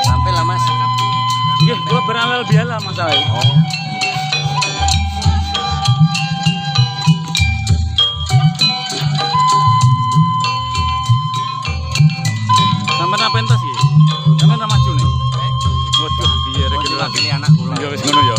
Sampai lah Mas. Nggih, kula berawal biala masalah. Oh. Sampai apa entas iki? Sampai ra maju nih. Waduh, biar Oh, gitu lagi. diwakili anak kula. Ya wis ngono ya.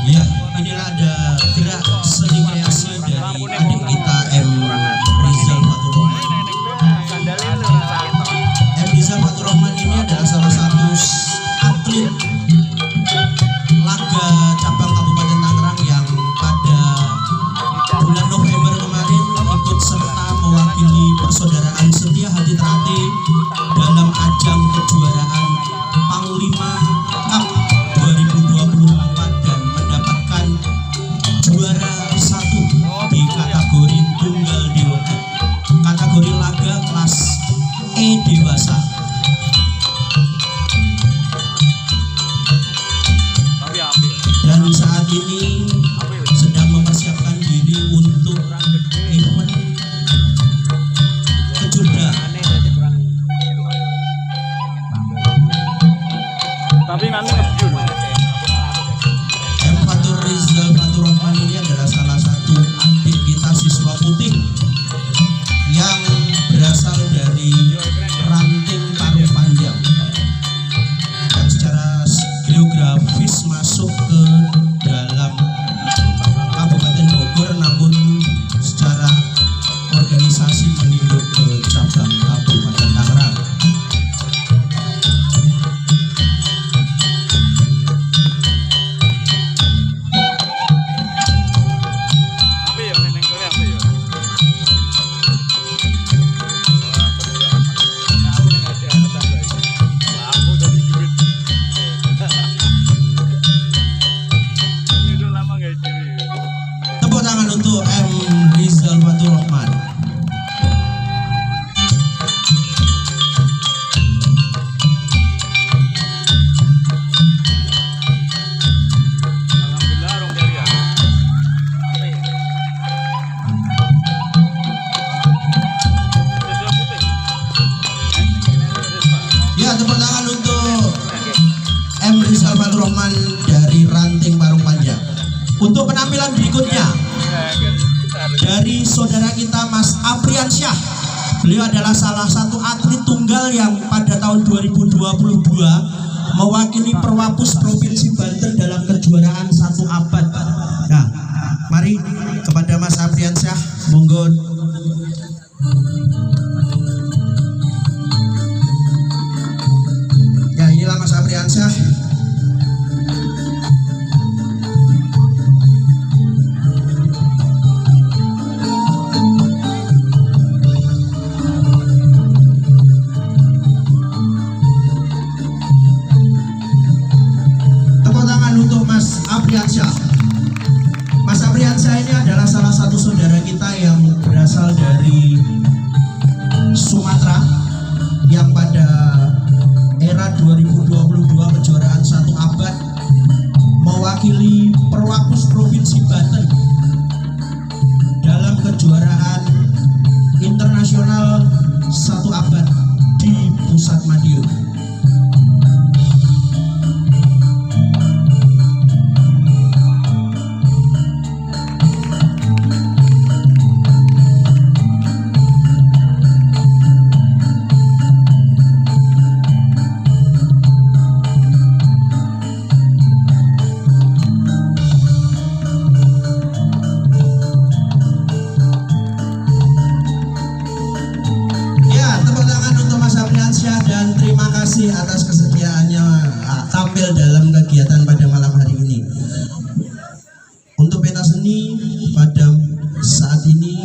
Ya, inilah ada gerak seni kreasi dari adik kita M. Rizal Faturrahman. M. Rizal Faturrahman ini adalah salah satu atlet laga cabang Kabupaten Tangerang yang pada bulan November kemarin ikut serta mewakili persaudaraan Setia Hati Trate dalam ajang kejuaraan Panglima Cup 2024 dan mendapatkan juara 1 di kategori tunggal dewasa, kategori laga kelas E dewasa. Tapi apa ya? Dan saat ini sedang mempersiapkan diri untuk event kejuaraan. Tapi nanti nge-view dulu. M. Fatur Rizal Faturrahman ini adalah salah satu adik kita siswa putih yang berasal dari Ranting Parung Panjang yang secara geografis masuk ke dalam Kabupaten Bogor, namun secara organisasi meninduk ke cabang Kabupaten Tangerang. Apa ya? Neng Korea apa ya? Aku dari duit. Ini udah lama nggak jadi. Tepuk tangan untuk M. Rizal Faturrahman. Alhamdulillah orang dari ya. Siswa putih. Ya, tepuk tangan untuk M. Rizal Faturrahman dari Ranting Parung Panjang. Untuk penampilan berikutnya dari saudara kita Mas Apriansyah. Beliau adalah salah satu atlet tunggal yang pada tahun 2022 mewakili Perwapus Provinsi Banten dalam kejuaraan 1 abad. Nah, mari kepada Mas Apriansyah, monggo. Ya, inilah Mas Apriansyah. Tepuk tangan untuk Mas Apriansyah. Mas Apriansyah ini adalah salah satu saudara kita yang berasal dari Sumatera yang pada era 2022 kejuaraan 1 abad mewakili Perwapus Provinsi Banten dalam kejuaraan internasional 1 abad di Pusat Madiun. Ya, tepuk tangan untuk Mas Apriansyah dan terima kasih atas kesediaannya tampil dalam kegiatan pada malam hari ini. Untuk pentas seni pada saat ini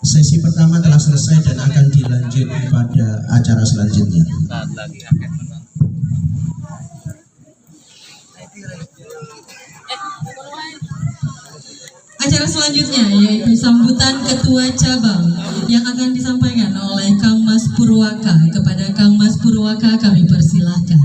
sesi pertama telah selesai dan akan dilanjut pada acara selanjutnya. Saat lagi akan menang. Acara selanjutnya yaitu sambutan ketua cabang yang akan disampaikan oleh Kang Mas Pur Purwaka. Kepada Kang Mas Purwaka kami persilahkan.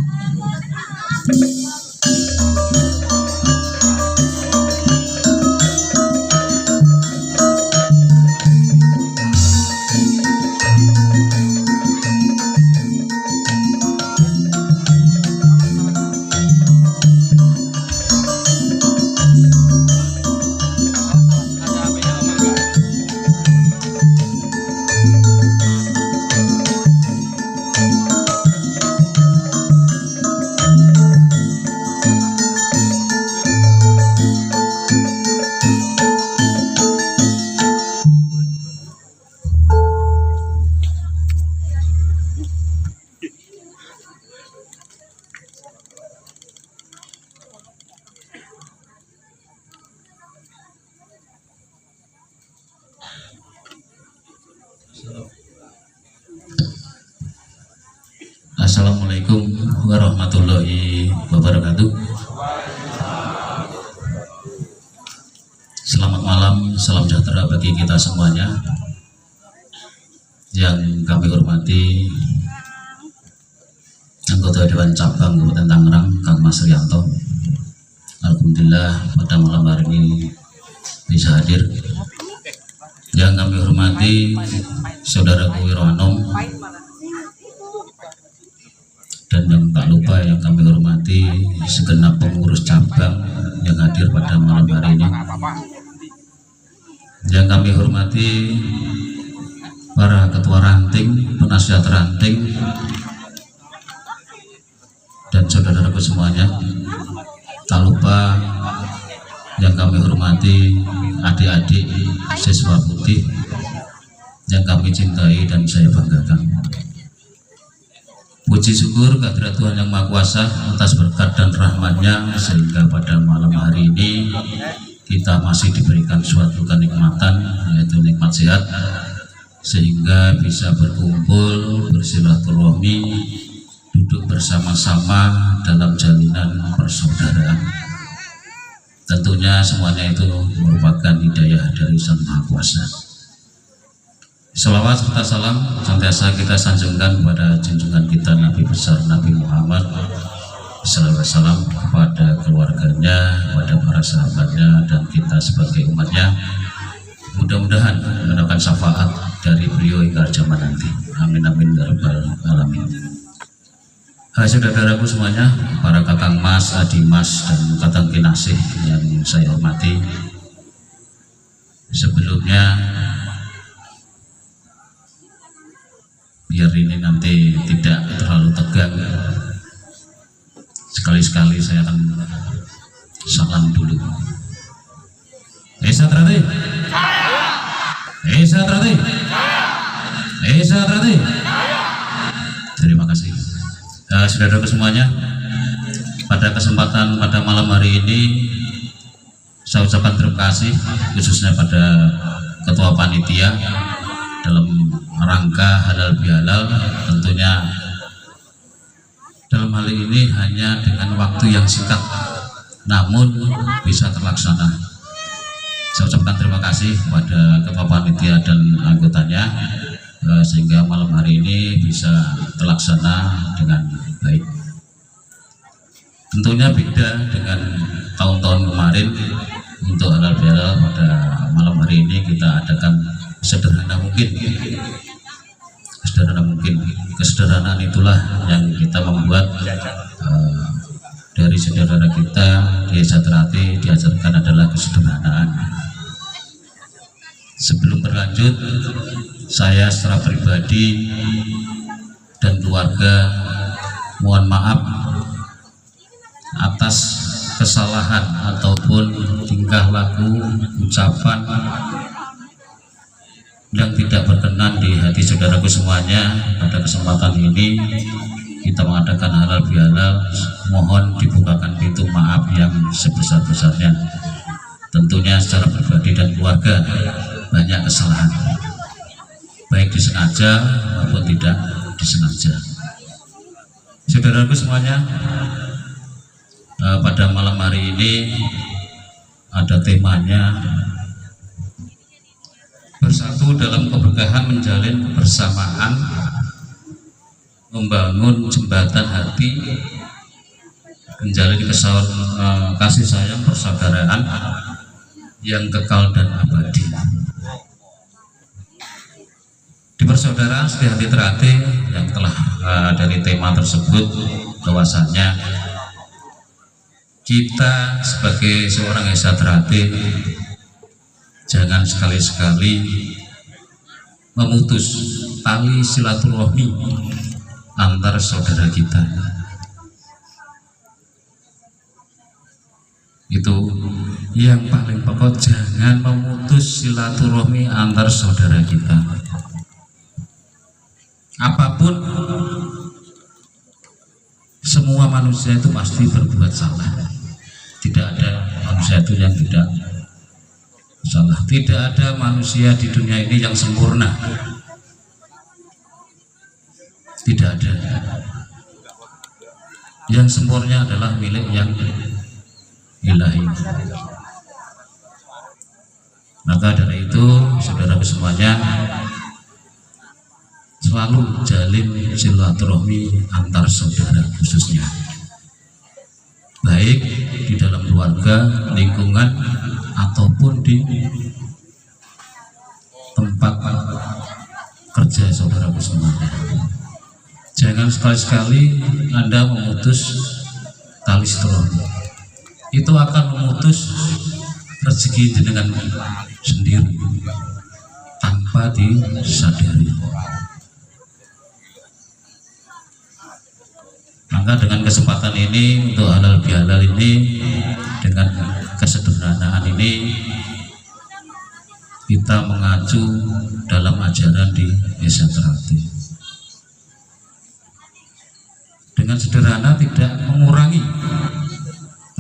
Assalamualaikum warahmatullahi wabarakatuh. Selamat malam, salam sejahtera bagi kita semuanya. Yang kami hormati anggota Dewan Cabang Kabupaten Tangerang, Kang Mas Rianto. Alhamdulillah pada malam hari ini bisa hadir. Yang kami hormati Saudaraku Wiroanom, dan yang tak lupa yang kami hormati segenap pengurus cabang yang hadir pada malam hari ini. Yang kami hormati para ketua ranting, penasihat ranting, dan saudara-saudaraku semuanya. Tak lupa yang kami hormati adik-adik siswa putih yang kami cintai dan saya banggakan. Puji syukur kehadirat Tuhan Yang Maha Kuasa atas berkat dan rahmat-Nya sehingga pada malam hari ini kita masih diberikan suatu kenikmatan, yaitu nikmat sehat, sehingga bisa berkumpul, bersilaturahmi, duduk bersama-sama dalam jalinan persaudaraan. Tentunya semuanya itu merupakan hidayah dari Sang Maha Kuasa. Salawat serta salam senantiasa kita sanjungkan kepada junjungan kita Nabi besar Nabi Muhammad SAW, kepada keluarganya, kepada para sahabatnya, dan kita sebagai umatnya. Mudah-mudahan mendapatkan syafaat dari beliau hingga zaman nanti. Amin amin ya rabbal alamin. Hai saudara-saudaraku semuanya, para kakang mas, adi mas, dan kakang kinasih yang saya hormati. Sebelumnya, biar ini nanti tidak terlalu tegang, sekali-sekali saya akan salam dulu. Satrati, Satrati, Satrati. Terima kasih. Saudara-saudara semuanya, pada kesempatan pada malam hari ini saya ucapkan terima kasih khususnya pada ketua panitia dalam rangka halal bihalal. Tentunya dalam hal ini hanya dengan waktu yang singkat namun bisa terlaksana. Saya ucapkan terima kasih kepada ketua panitia dan anggotanya sehingga malam hari ini bisa terlaksana dengan baik. Tentunya beda dengan tahun-tahun kemarin. Untuk halal bihalal pada malam hari ini kita adakan sederhana mungkin. Sederhana mungkin. Kesederhanaan itulah yang kita membuat dari saudara kita di Satrati diajarkan adalah kesederhanaan. Sebelum berlanjut, saya secara pribadi dan keluarga mohon maaf atas kesalahan ataupun tingkah laku, ucapan yang tidak berkenan di hati saudaraku semuanya. Pada kesempatan ini kita mengadakan halal bihalal, mohon dibukakan pintu maaf yang sebesar-besarnya. Tentunya secara pribadi dan keluarga banyak kesalahan, baik disengaja maupun tidak disengaja. Saudaraku semuanya, pada malam hari ini ada temanya bersatu dalam keberkahan menjalin kebersamaan membangun jembatan hati, menjalin kasih sayang persaudaraan yang kekal dan abadi. Di persaudaraan Setia Hati Terate yang telah dari tema tersebut, bahwasannya kita sebagai seorang Esa Terate jangan sekali-sekali memutus tali silaturahmi antar saudara kita. Itu yang paling pokok, jangan memutus silaturahmi antar saudara kita. Apapun, semua manusia itu pasti berbuat salah. Tidak ada manusia itu yang tidak salah. Tidak ada manusia di dunia ini yang sempurna. Tidak ada. Yang sempurna adalah milik yang ilahi. Maka dari itu, saudara semuanya, selalu jalin silaturahmi antar saudara, khususnya baik di dalam keluarga, lingkungan, ataupun di tempat kerja saudara semuanya. Jangan sekali-sekali Anda memutus tali silaturahmi. Itu akan memutus rezeki jenengan sendiri tanpa disadari. Maka dengan kesempatan ini, untuk halal bihalal ini, dengan kesederhanaan ini, kita mengacu dalam ajaran di Esa Terate. Dengan sederhana tidak mengurangi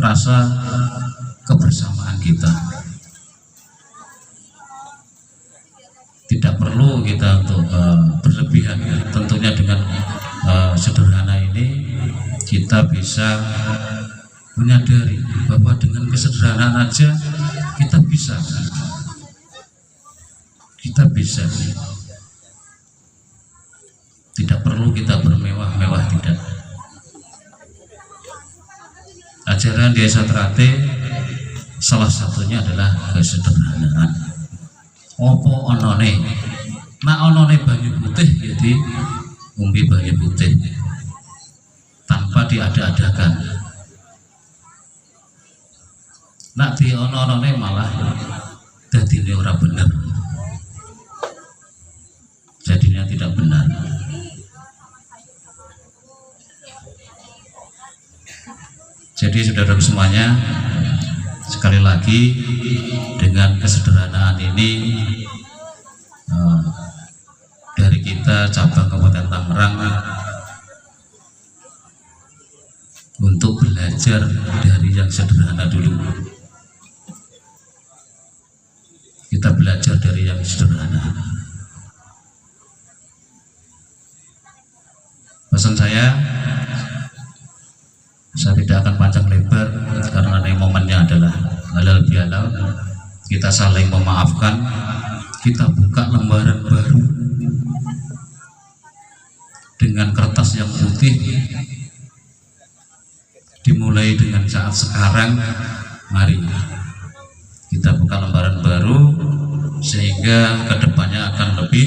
rasa kebersamaan kita. Tidak perlu kita untuk berlebihan. Tentunya dengan sederhana ini kita bisa menyadari bahwa dengan kesederhanaan aja kita bisa tidak perlu kita bermewah-mewah, tidak. Ajaran di Esa Terate salah satunya adalah kesederhanaan. Opo onone, nak onone banyu putih jadi umbi banyu putih tanpa diada-adakan. Nak di onone malah dadine ora bener, jadinya tidak benar. Jadi saudara semuanya, sekali lagi dengan kesederhanaan ini dari kita cabang Kabupaten Tangerang untuk belajar dari yang sederhana dulu. Kita belajar dari yang sederhana. Pesan saya tidak akan panjang lebar karena momennya adalah halal bihalal. Kita saling memaafkan, kita buka lembaran baru dengan kertas yang putih, dimulai dengan saat sekarang. Mari kita buka lembaran baru sehingga kedepannya akan lebih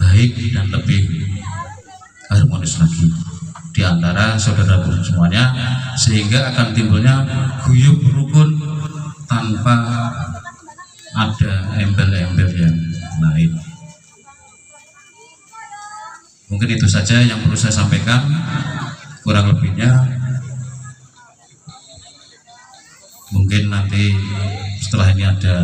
baik dan lebih harmonis lagi di antara saudara semuanya, sehingga akan timbulnya guyub rukun tanpa ada embel-embel yang lain. Mungkin itu saja yang perlu saya sampaikan. Kurang lebihnya mungkin nanti setelah ini ada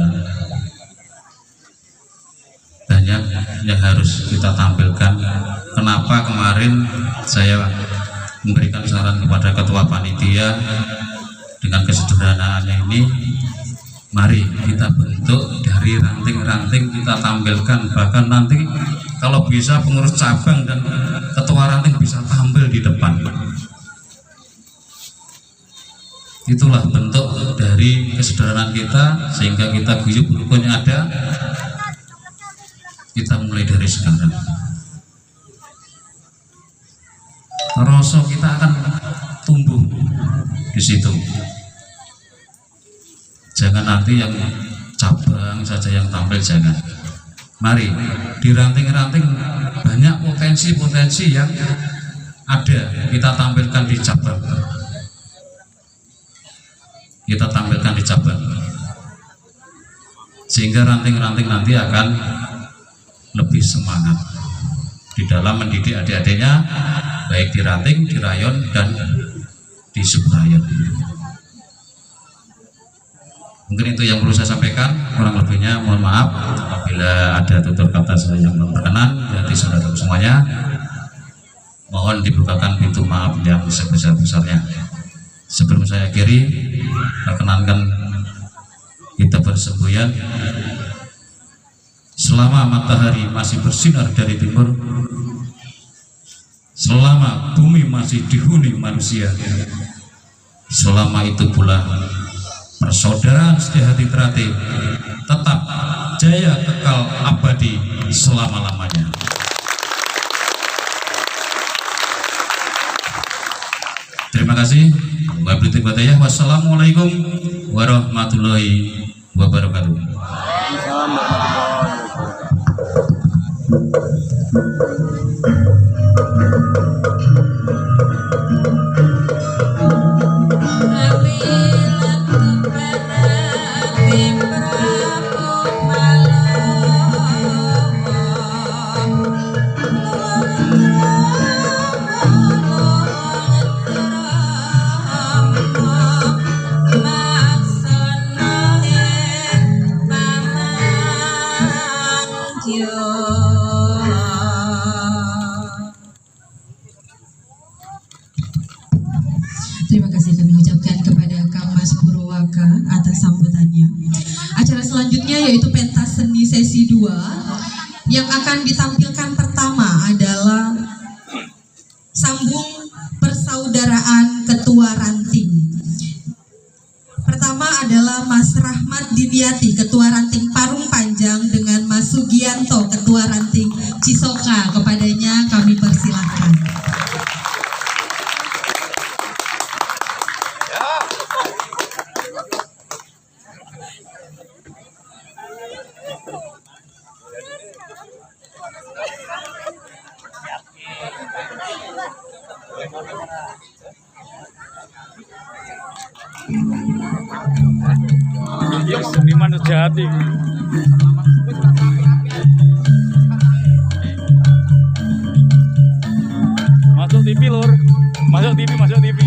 banyak yang harus kita tampilkan. Kenapa kemarin saya memberikan saran kepada ketua panitia dengan kesederhanaannya ini, mari kita bentuk dari ranting-ranting, kita tampilkan. Bahkan nanti kalau bisa pengurus cabang dan ketua ranting bisa tampil di depan. Itulah bentuk dari kesederhanaan kita, sehingga kita guyub rukunnya ada. Kita mulai dari sekarang. rasa kita akan tumbuh di situ. Jangan nanti yang cabang saja yang tampil, jangan. Mari di ranting-ranting banyak potensi-potensi yang ada, kita tampilkan di cabang. Kita tampilkan di cabang. Sehingga ranting-ranting nanti akan lebih semangat di dalam mendidik adik-adiknya, baik di ranting, di rayon, dan di subrayon. Mungkin itu yang perlu saya sampaikan, kurang lebihnya mohon maaf apabila ada tutur kata saya yang belum berkenan di hati saudara semuanya. Mohon dibukakan pintu maaf yang sebesar-besarnya. Sebelum saya akhiri, perkenankan kita bersemboyan. Selama matahari masih bersinar dari timur, selama bumi masih dihuni manusia, selama itu pula persaudaraan setia hati terati tetap jaya kekal abadi selama-lamanya. Terima kasih. Wassalamualaikum warahmatullahi wabarakatuh. Terima kasih kami ucapkan kepada Kang Mas Purwaka atas sambutannya. Acara selanjutnya yaitu pentas seni sesi 2 yang akan ditampilkan pertama adalah sambung persaudaraan ketua ranting. Pertama adalah Mas Rahmat Dinyati, ketua ranting Parung Panjang, dengan Mas Sugianto, ketua ranting Cisoka. Kepadanya kami persilahkan. Seniman sejati. Masuk TV lur, masuk TV, masuk TV.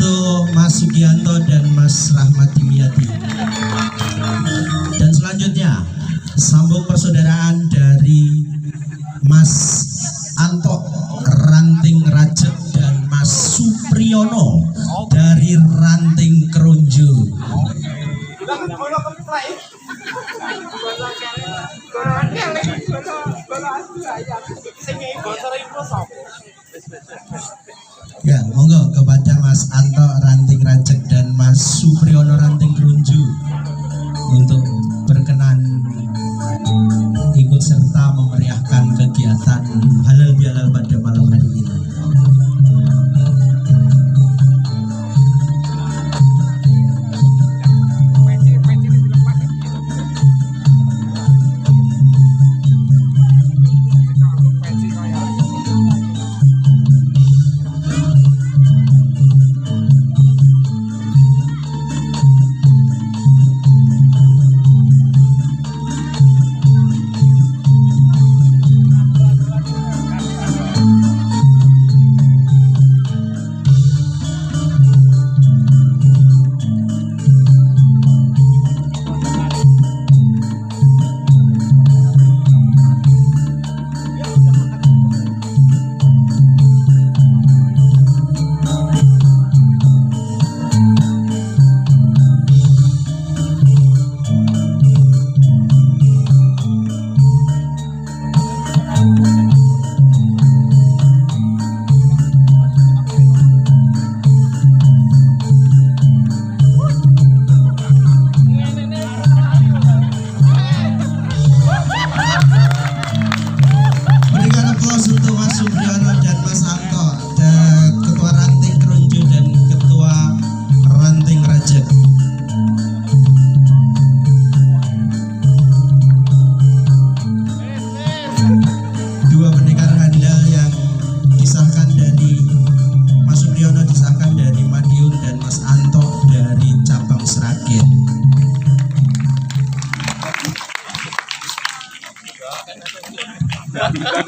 untuk Mas Sugianto dan Mas Rahmat Dimyati. Dan selanjutnya sambung persaudaraan dari Mas Anto Ranting Rajek dan Mas Supriyono dari Ranting Keronjo. Ya, monggo kepada Mas Anto Ranting Rajek dan Mas Supriyono Ranting Keronjo untuk berkenan ikut serta memeriahkan kegiatan halal bihalal pada malam hari ini.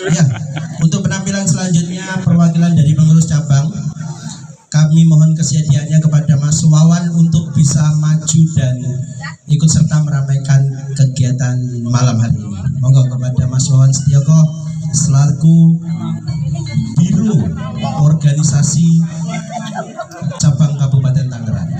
Ya, untuk penampilan selanjutnya perwakilan dari pengurus cabang, kami mohon kesediaannya kepada Mas Wawan untuk bisa maju dan ikut serta meramaikan kegiatan malam hari ini. Monggo kepada Mas Wawan Setioko selaku Biro Organisasi Cabang Kabupaten Tangerang.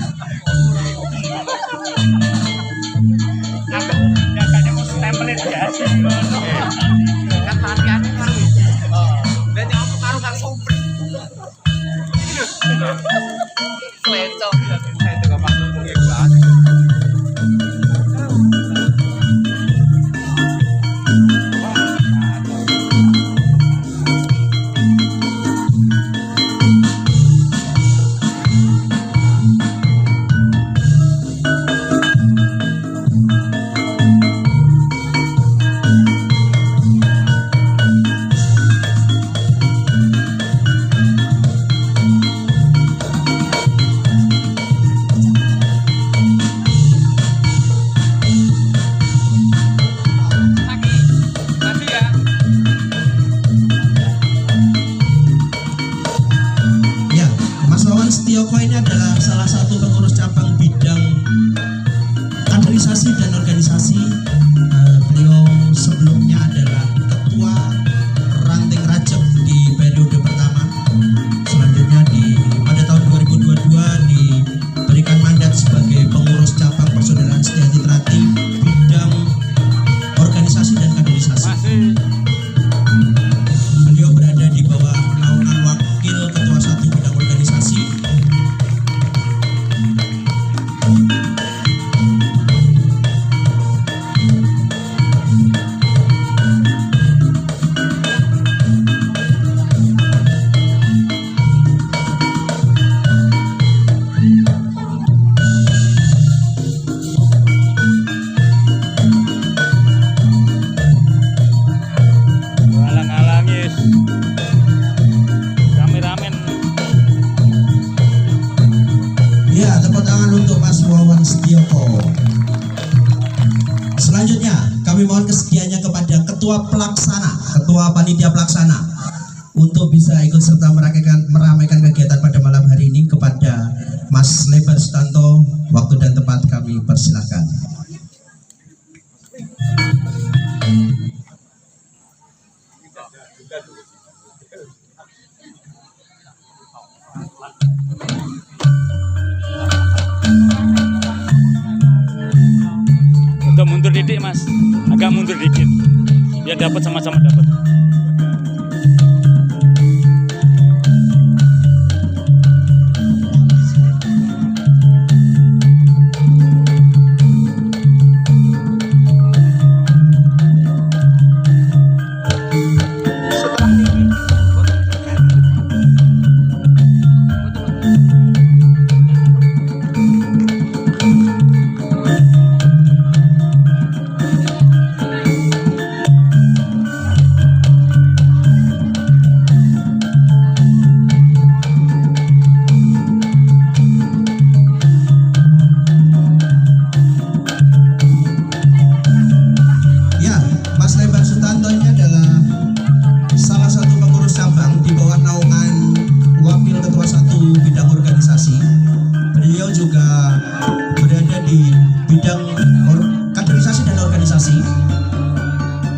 Setioko ini adalah salah satu pengurus cabang bidang kaderisasi dan organisasi. Beliau sebelumnya adalah ketua Ranting Rajek di periode pertama. Selanjutnya pada tahun 2022 diberikan mandat sebagai pengurus cabang Persaudaraan Setiati Trati bidang organisasi dan kaderisasi. Beliau berada di bawah naungan wakil ketua 1 bidang organisasi. Ya, tepuk tangan untuk Mas Wawan Setioko. Selanjutnya kami mohon kesediaannya kepada Ketua Panitia Pelaksana untuk bisa ikut serta meramaikan kegiatan pada malam hari ini kepada Mas Lebar Sutanto, waktu dan tempat kami persilakan. Untuk mundur didik mas, agak mundur dikit, biar dapat sama-sama dapat.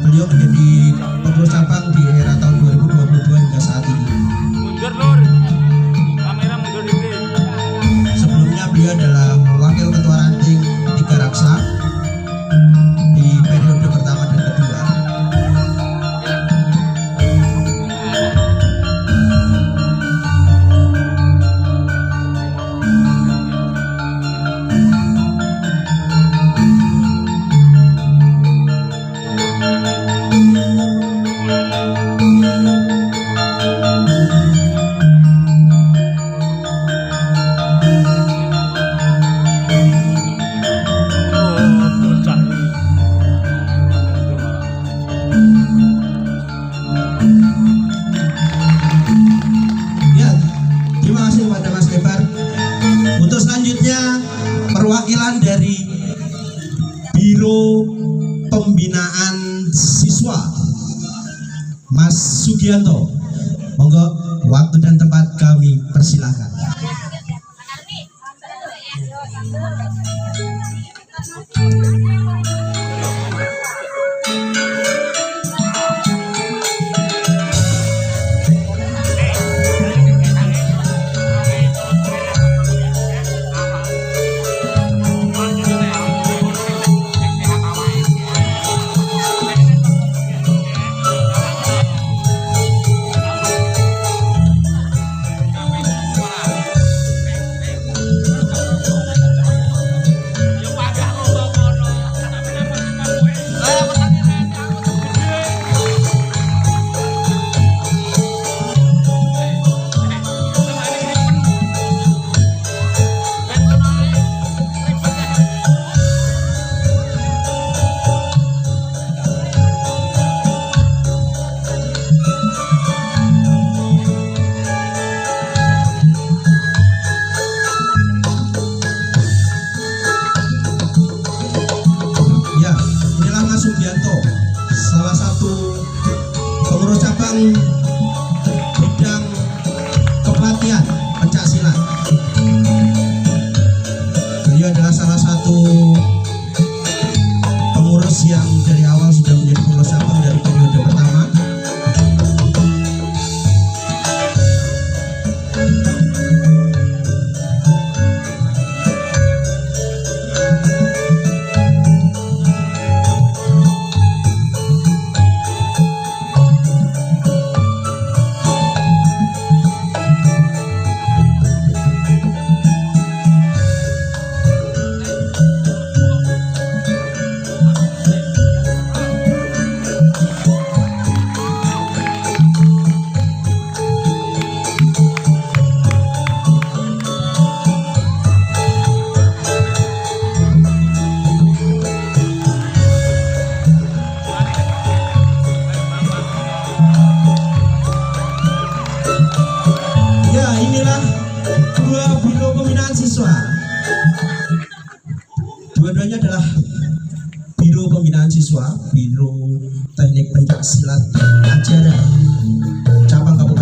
Beliau menjadi pengurus cabang di era tahun 2022 hingga saat ini. Mundur lur, kamera mundur dikit. Sebelumnya beliau adalah wakil ketua ranting Tiga Raksa di periode pertama dan kedua. Perwakilan dari Biro Pembinaan Siswa Mas Sugianto, monggo waktu dan tempat kami persilahkan. Salah satu pengurus cabang bidang kepelatihan pencaksilat. Beliau adalah salah satu pengurus yang dari awal sudah menjadi pengurus cabang dari periode pertama. Inilah dua biro pembinaan siswa. Dua-duanya adalah biro pembinaan siswa, biro teknik pencaksilat ajaran cabang Kabupaten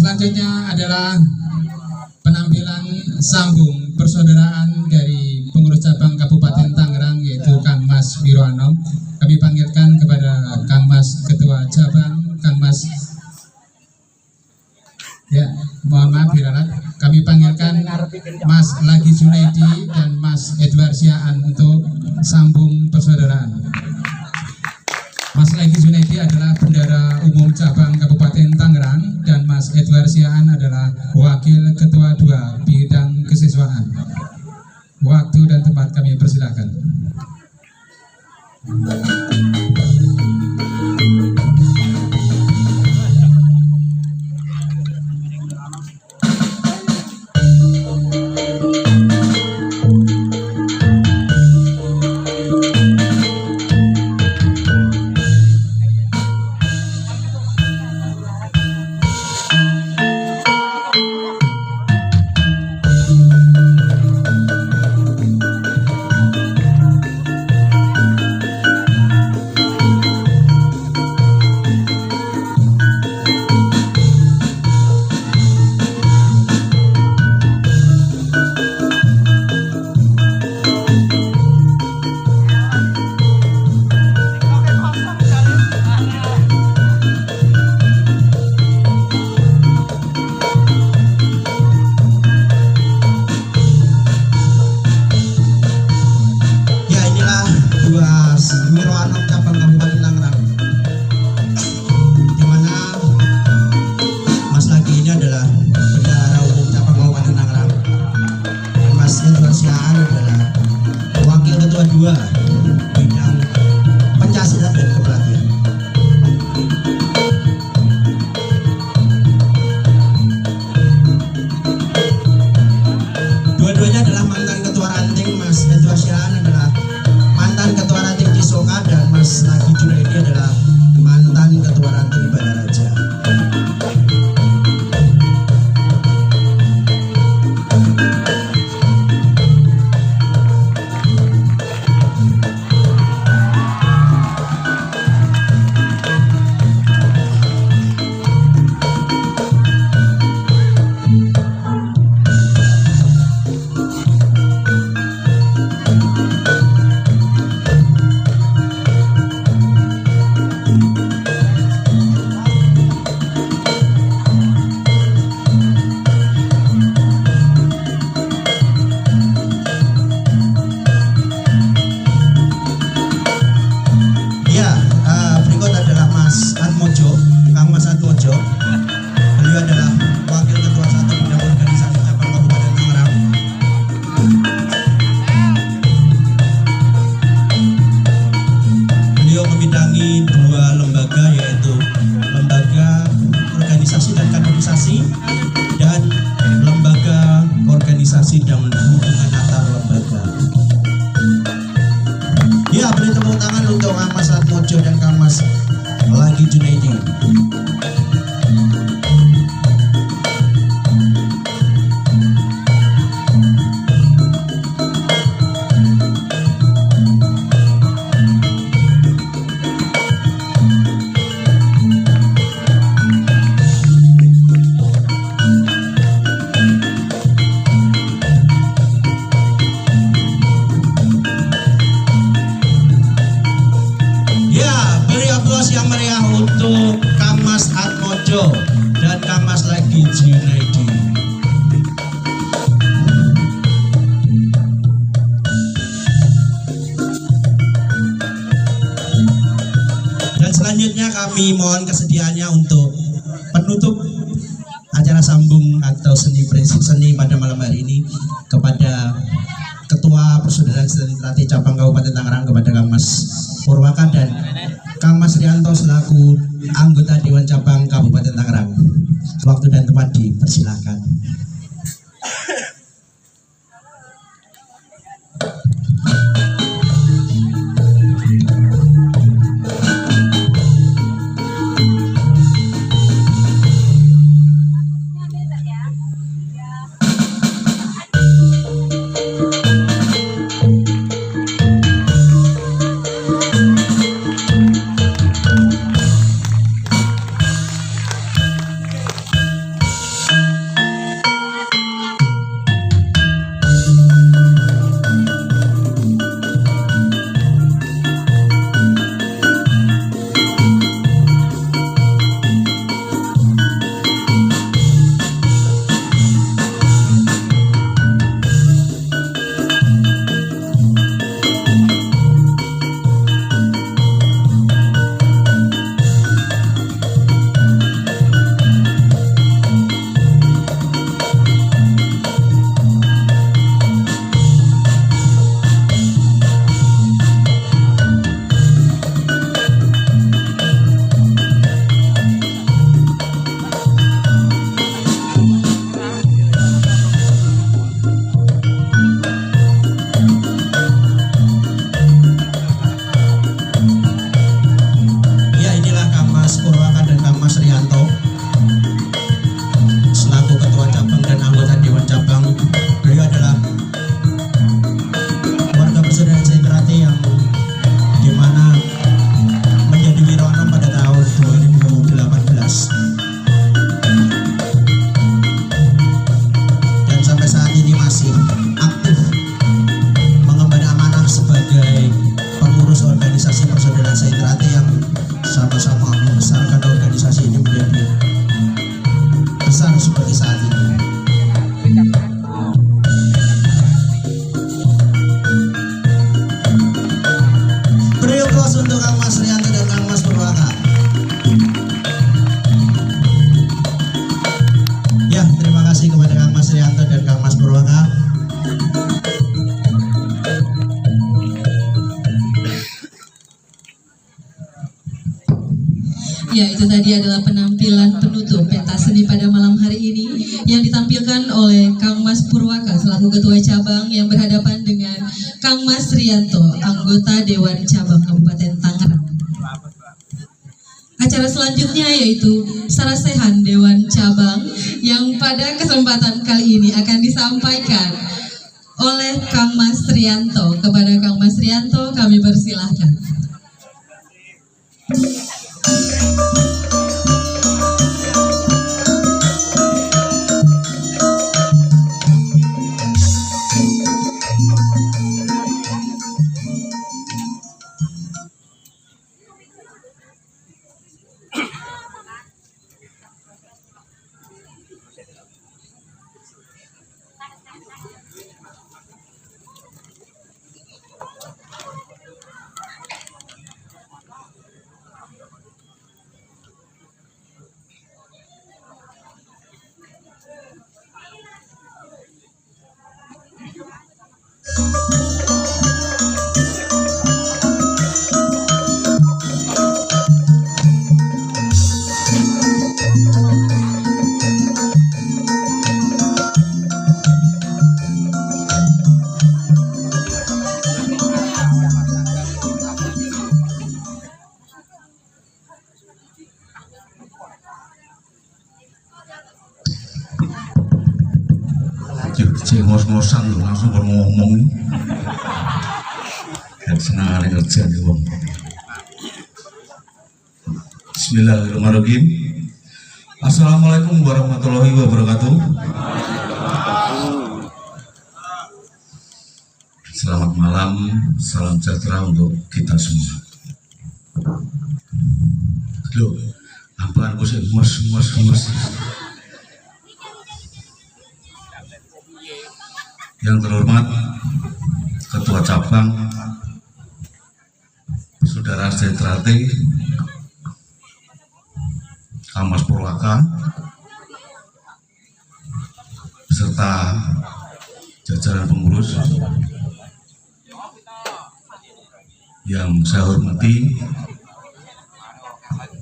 selanjutnya adalah penampilan sambung persaudaraan dari pengurus cabang Kabupaten Tangerang, yaitu Kang Mas Wiroano. Kami panggilkan kepada Kang Mas Ketua Cabang, Kang Mas, ya mohon maaf diralat, kami panggilkan Mas Lagi Junaidi dan Mas Edward Siaan untuk sambung persaudaraan. Mas Lagi Junaidi adalah Bendara Umum Cabang Kabupaten Tangerang dan Mas Edward Siaan adalah Wakil Ketua 2 Bidang Kesiswaan. Waktu dan tempat kami persilakan. Wiroano Cabang Kabupaten Tangerang, di mana Mas Lagi ini adalah Bendahara Umum Cabang Kabupaten Tangerang, dan Mas Edward Siaan adalah Wakil Ketua 2 Bidang Pencasilan dan Kepelatihan. Dua-duanya adalah mantan Ketua Ranting. Mas Edward Siaan adalah mantan Ketua Ranting Cisoka dan Mas Lagi Junaidi adalah mantan Ketua Ranting Balaraja. Berikut adalah Mas Atmojo, Kang Mas Atmojo. Beliau adalah Wakil Ketua 1 Bidang Organisasi Cabang Kabupaten Tangerang. Beliau membidangi 2 lembaga, yaitu Lembaga Organisasi dan Kaderisasi dan Lembaga Organisasi dan Hubungan Antar Lembaga. Ya, beri tepuk tangan untuk Kang Mas Atmojo dan Kang Mas Lagi Junaidi. Yang meriah untuk Kang Mas Atmojo dan Kang Mas Lagi Junaidi. Dan selanjutnya kami mohon kesediaannya untuk penutup acara sambung atau seni pada malam hari ini kepada Ketua Persaudaraan Sentrate Cabang Kabupaten Tangerang, kepada Kang Mas Purwaka dan Kang Mas Rianto selaku anggota Dewan Cabang Kabupaten Tangerang. Waktu dan tempat dipersilakan. tadi adalah penampilan penutup pentas seni pada malam hari ini yang ditampilkan oleh Kang Mas Purwaka selaku Ketua Cabang yang berhadapan dengan Kang Mas Rianto, anggota Dewan Cabang Kabupaten Tangerang. Acara selanjutnya yaitu Sarasehan Dewan Cabang yang pada kesempatan kali ini akan disampaikan oleh Kang Mas Rianto. Kepada Kang Mas Rianto kami persilahkan. Cek ngos-ngosan lho, langsung ngomong. Senang ada kerja nih bang. Bismillahirrahmanirrahim. Assalamualaikum warahmatullahi wabarakatuh. Selamat malam, salam sejahtera untuk kita semua. Loh, apaan gue sih ngos. Yang terhormat Ketua Cabang Saudara Setrate Kang Mas Purwaka beserta jajaran pengurus yang saya hormati,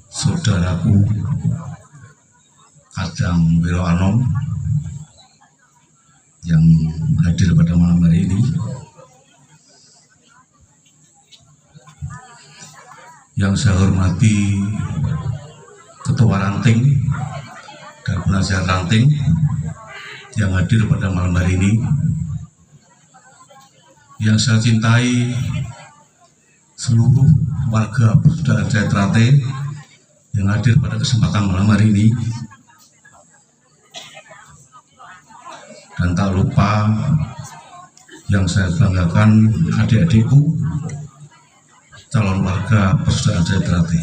saudaraku Kadang Wiro Anom yang hadir pada malam hari ini, yang saya hormati Ketua Ranting dan Penasihat Ranting yang hadir pada malam hari ini, yang saya cintai seluruh warga Persaudaraan Setrate yang hadir pada kesempatan malam hari ini. Dan tak lupa yang saya banggakan adik-adikku calon warga Persaudaraan Setrate.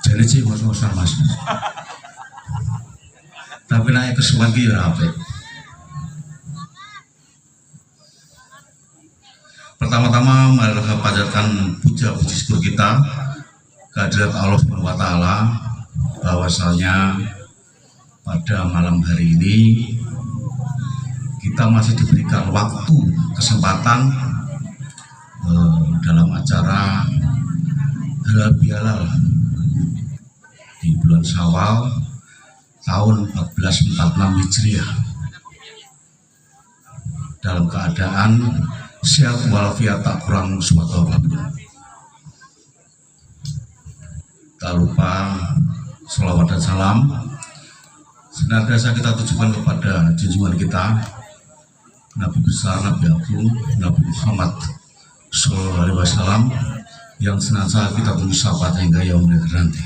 Jadi sih ngos-ngosan mas, tapi naik ke semanggi ya apa? Pertama-tama mari kita panjatkan puja-puji syukur kita kehadirat Allah Subhanahu wa Ta'ala, bahwasanya pada malam hari ini kita masih diberikan waktu, kesempatan dalam acara Halal Bihalal di bulan Syawal tahun 1446 Hijriah dalam keadaan sehat walafiat, tak kurang suatu apapun. Tak lupa sholawat dan salam senantiasa kita tujukan kepada junjungan kita Nabi besar, Nabi Agung, Nabi Muhammad Sallallahu Alaihi Wasallam yang senantiasa kita tunggu sahabat hingga yaumul akhir nanti.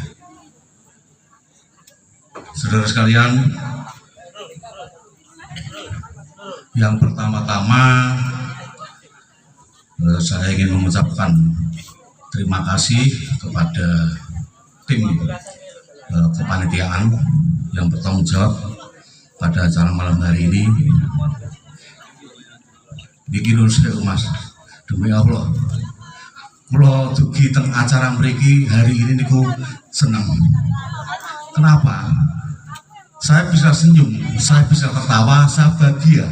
Saudara sekalian, yang pertama-tama saya ingin mengucapkan terima kasih kepada tim kepanitiaan yang bertanggung jawab pada acara malam hari ini. Bikin saya mas, demi Allah, kalau dugi teng acara mriki hari ini niku senang. Kenapa? Saya bisa senyum, saya bisa tertawa, saya bahagia.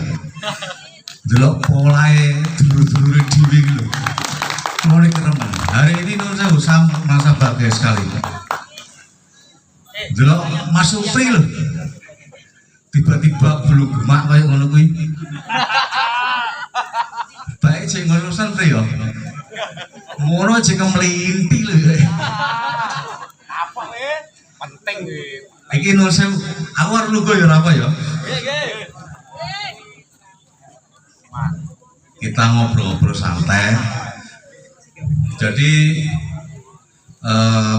Delok polae dulur-dulure dhewe lho. Kronik teman. Hari ini Nun saya merasa bahagia sekali. Delok Mas Supri loh. Tiba-tiba bulu gemak kayak ngono kuwi. Baik sing ngurusan Pri yo. Ngono aja kemlinti lho. Apa penting Iki Nun saya aku arep lugu ya apa ya? Kita ngobrol-ngobrol santai. Jadi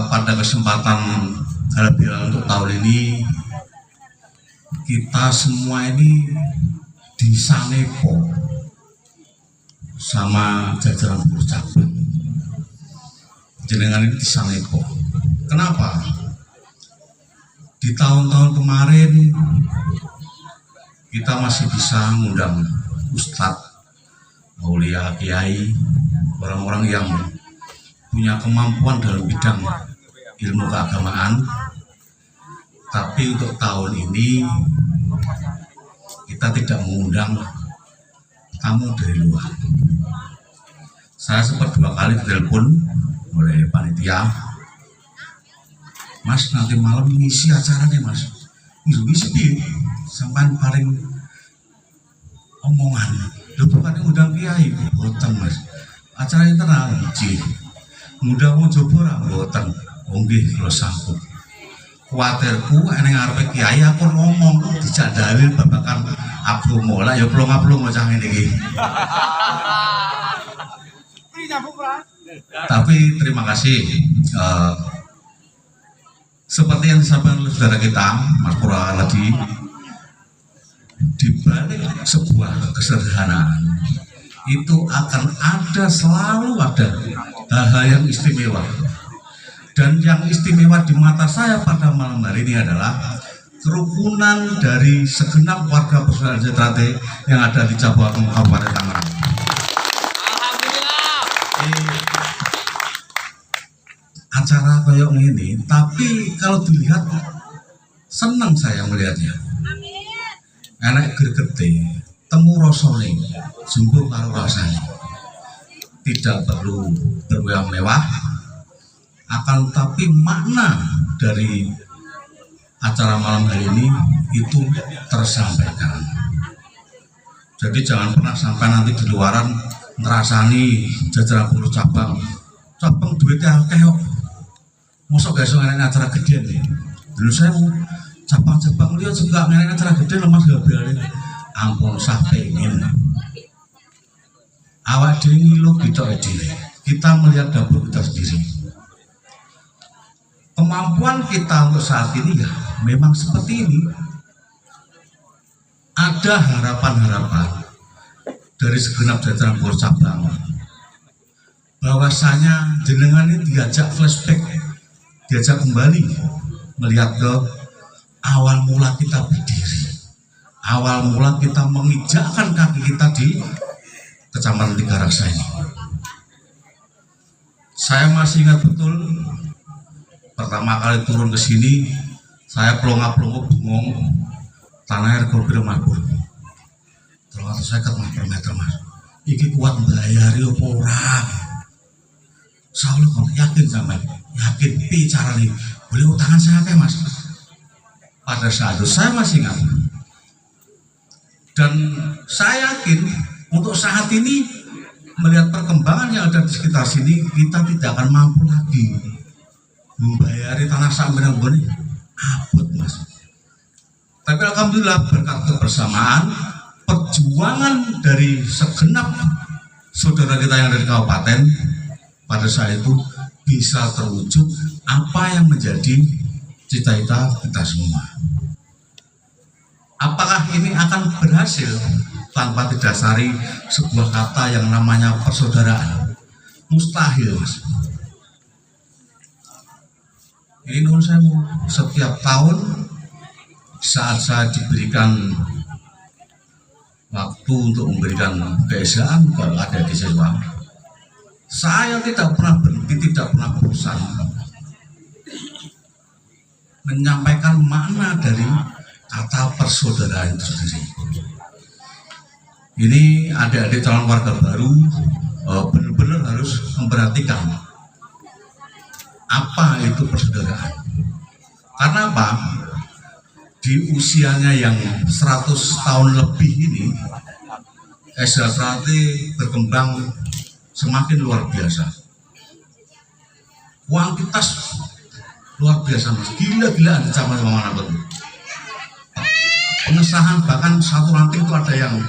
pada kesempatan Halal untuk tahun ini kita semua ini disanepo sama jajaran pengurus cabang. Jenengan ini disanepo. Kenapa? Di tahun-tahun kemarin kita masih bisa mengundang ustadz, aulia, kiai, orang-orang yang punya kemampuan dalam bidang ilmu keagamaan. Tapi untuk tahun ini kita tidak mengundang tamu dari luar. Saya sempat 2 kali ditelepon oleh panitia, Mas nanti malam ngisi acaranya Mas. Ngisi piye? Sampai paling omongan. Lho bukan ngundang kiai, boten Mas. Acara internal nggih. Ngundang wong Jawa ora boten. Oh nggih kula sanggup. Kuwatirku eneng arepe kiai aku ngomong dijak dalil babakan agama lah ya plong-plong macam ngene iki. Tapi terima kasih seperti yang disampaikan oleh saudara kita Mas Pura tadi, di balik sebuah kesederhanaan itu akan selalu ada hal-hal yang istimewa. Dan yang istimewa di mata saya pada malam hari ini adalah kerukunan dari segenap warga Persaudaraan Jatitrate yang ada di Cabuaken Kabupaten Tangerang. Acara kayak ini, tapi kalau dilihat senang saya melihatnya. Enak gergete, temu rasane, jumbo karo rasane. Tidak perlu bermewah-mewah. Akan tapi makna dari acara malam hari ini itu tersampaikan. Jadi jangan pernah sampai nanti di luaran ngerasani jajaran pengurus cabang duitnya akeh kok. Mosok gak iso ngene acara gede nih. Dulu saya mau cabang-cabang lihat juga ngene acara gede Mas Gabriel. Ampun sah pengen. Awak dhewe ngilu kita dhewe. Kita melihat dapur kita sendiri. Kemampuan kita untuk saat ini ya memang seperti ini. Ada harapan-harapan dari segenap jajaran pengurus cabang bahwasanya jenengan ini diajak flashback, diajak kembali melihat ke awal mula kita berdiri, awal mula kita menginjakkan kaki kita di Kecamatan Tiga Raksa ini. Saya masih ingat betul pertama kali turun ke sini, saya pelongo-pelongo bengong, tanah rego piro Mas Pur. 350 per meter Mas. Iki kuat mbayari apa ora? Salah kok yakin sampean? Yakin piye carane? Boleh utangan saya akeh Mas. Pada saat itu saya masih ingat. Dan saya yakin untuk saat ini melihat perkembangan yang ada di sekitar sini, kita tidak akan mampu lagi membayari tanah sampai yang begini abot Mas. Tapi alhamdulillah berkat kebersamaan, perjuangan dari segenap saudara kita yang dari kabupaten pada saat itu bisa terwujud apa yang menjadi cita-cita kita semua. Apakah ini akan berhasil tanpa didasari sebuah kata yang namanya persaudaraan? Mustahil Mas. Ini menurut saya setiap tahun saat saya diberikan waktu untuk memberikan keesaan kalau ada di siswa, saya tidak pernah berhenti, tidak pernah bosan menyampaikan makna dari kata persaudaraan itu sendiri. Ini adik-adik calon warga baru benar-benar harus harus memperhatikan apa itu persaudaraan. Karena apa? Di usianya yang 100 tahun lebih ini, SHT berkembang semakin luar biasa. Kuantitas luar biasa mas, gila-gilaan sama mana pun. Pengesahan bahkan satu ranting itu ada yang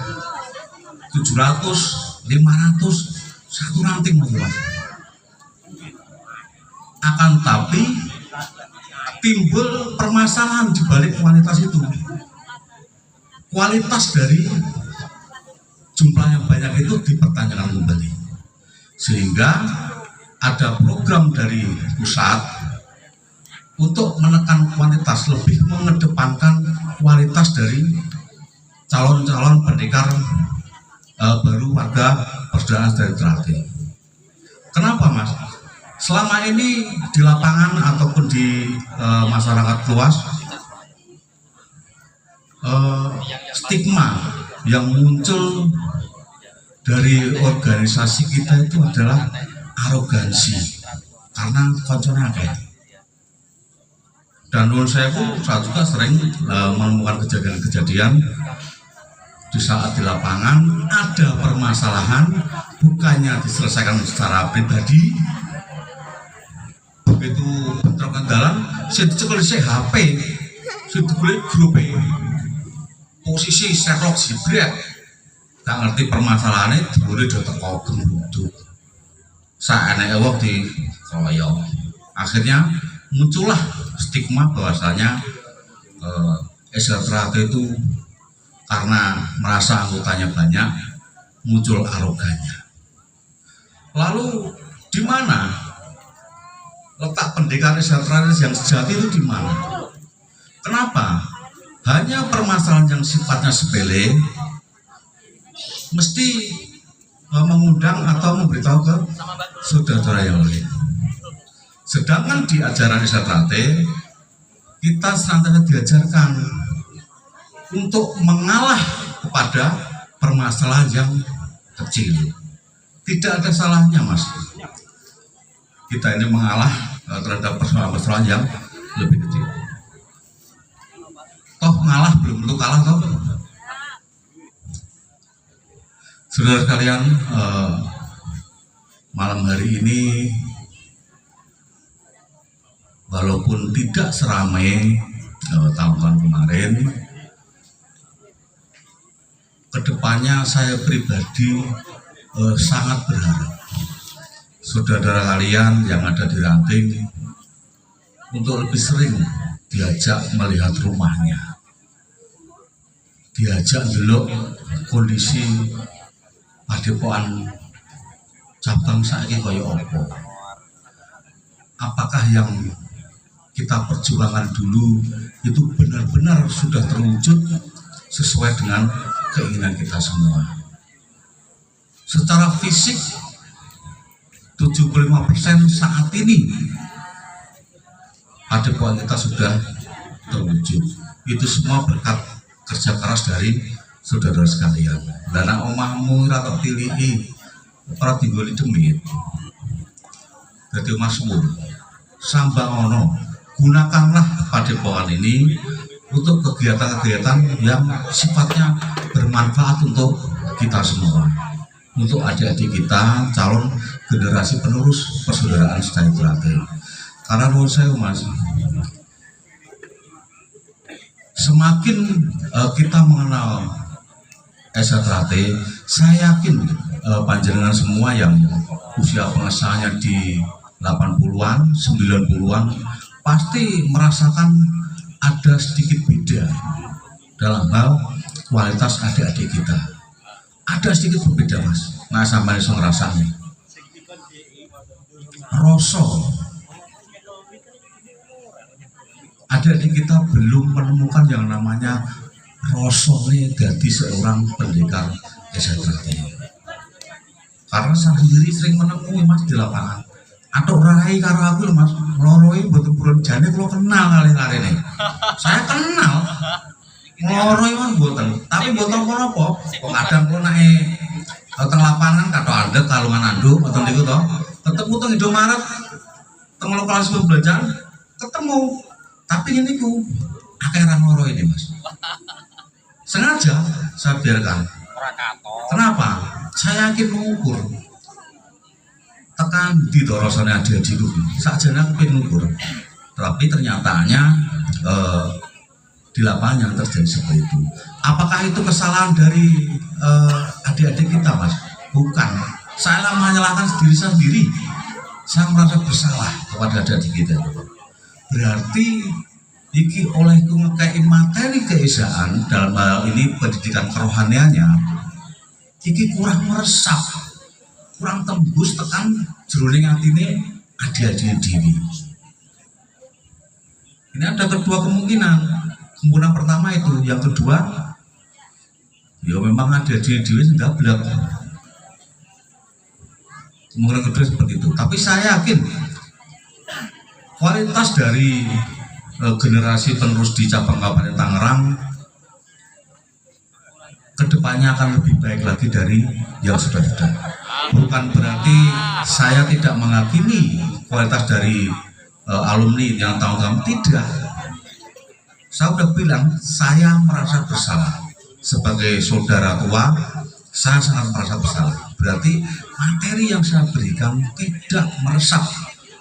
700, 500 satu ranting mas. Akan tapi timbul permasalahan di balik kualitas itu. Kualitas dari jumlah yang banyak itu dipertanyakan kembali. Sehingga ada program dari pusat untuk menekan kuantitas, lebih mengedepankan kualitas dari calon-calon pendekar baru warga persaudaraan dari Trate. Kenapa mas? Selama ini di lapangan ataupun di masyarakat luas, stigma yang muncul dari organisasi kita itu adalah arogansi karena koncone akeh. Dan menurut saya juga sering menemukan kejadian-kejadian di saat di lapangan ada permasalahan bukannya diselesaikan secara pribadi, begitu bentrokan dalan saya dicekel HP, saya dikulik grup posisi Sherlock Jibret, tak ngerti permasalahannya diburi do teko gendut saene wong di koyo. Akhirnya muncullah stigma bahwasanya SHT itu karena merasa anggotanya banyak muncul arogannya. Lalu di mana letak pendekar SHT yang sejati itu di mana? Kenapa? Hanya permasalahan yang sifatnya sepele mesti mengundang atau memberitahu ke saudara yang lain. Sedangkan di ajaran SHT kita senantiasa diajarkan untuk mengalah kepada permasalahan yang kecil. Tidak ada salahnya mas, kita ini mengalah terhadap permasalahan yang lebih kecil. Toh ngalah belum tentu kalah toh. Saudara sekalian, malam hari ini walaupun tidak seramai tahun-tahun kemarin, kedepannya saya pribadi sangat berharap saudara kalian yang ada di Ranting untuk lebih sering diajak melihat rumahnya, diajak dulu kondisi padepokan cabang saiki kaya apa, apakah yang kita perjuangkan dulu itu benar-benar sudah terwujud sesuai dengan keinginan kita semua. Secara fisik 75% saat ini padepokan kita sudah terwujud. Itu semua berkat kerja keras dari saudara sekalian. Dana omahmu rata tilihi para tinggoli demit. Jadi masmur sambang ono, gunakanlah padepokan ini untuk kegiatan-kegiatan yang sifatnya bermanfaat untuk kita semua, untuk adik-adik kita, calon generasi penerus persaudaraan secara Trate. Karena menurut saya mas, semakin kita mengenal SHT, saya yakin panjenengan semua yang usia pengesahannya di 80-an, 90-an pasti merasakan ada sedikit beda dalam hal kualitas adik-adik kita. Ada sedikit berbeda mas. Nah sampai bisa ngerasain rosol adik-adik kita belum menemukan yang namanya rosolnya jadi seorang pendekar SHT. Karena saya sendiri sering menemui mas di lapangan. Atau rai karo aku loh mas, loroi betul buron jane kalau kenal kali-kali nih. Saya kenal loroi mas buatan, tapi buatan kono apa? Kadang kalau naik teng lapangan katok andek kalungan anduk ngoten niku to. Ketemu teng Indomaret, teng lokasi pembelanjaan ketemu. Tapi ini ku akeh ra loro ini, Mas. Sengaja saya biarkan. Kenapa? Saya yakin mengukur. Tekan di dorosane adik-adik dulu. Sakjane aku pengen mengukur. Tapi ternyatanya di lapangan yang terjadi seperti itu. Apakah itu kesalahan dari adik-adik kita, Mas? Bukan. Saya menyalahkan diri saya sendiri. Saya merasa bersalah kepada adik-adik kita. Berarti iki oleh ngekei materi keesaan dalam hal ini pendidikan kerohaniannya, iki kurang meresap, kurang tembus tekan jroning atine adik-adik dewi. Ini ada kedua kemungkinan. Kemungkinan pertama itu, yang kedua, ya memang adik-adik dewi sudah belak. Kemungkinan kedua seperti itu. Tapi saya yakin kualitas dari generasi penerus di cabang Kabupaten Tangerang kedepannya akan lebih baik lagi dari yang sudah-sudah. Bukan berarti saya tidak menghakimi kualitas dari alumni yang tahun-tahun, tidak. Saya sudah bilang, saya merasa bersalah sebagai saudara tua. Saya sangat merasa bersalah. Berarti materi yang saya berikan tidak meresap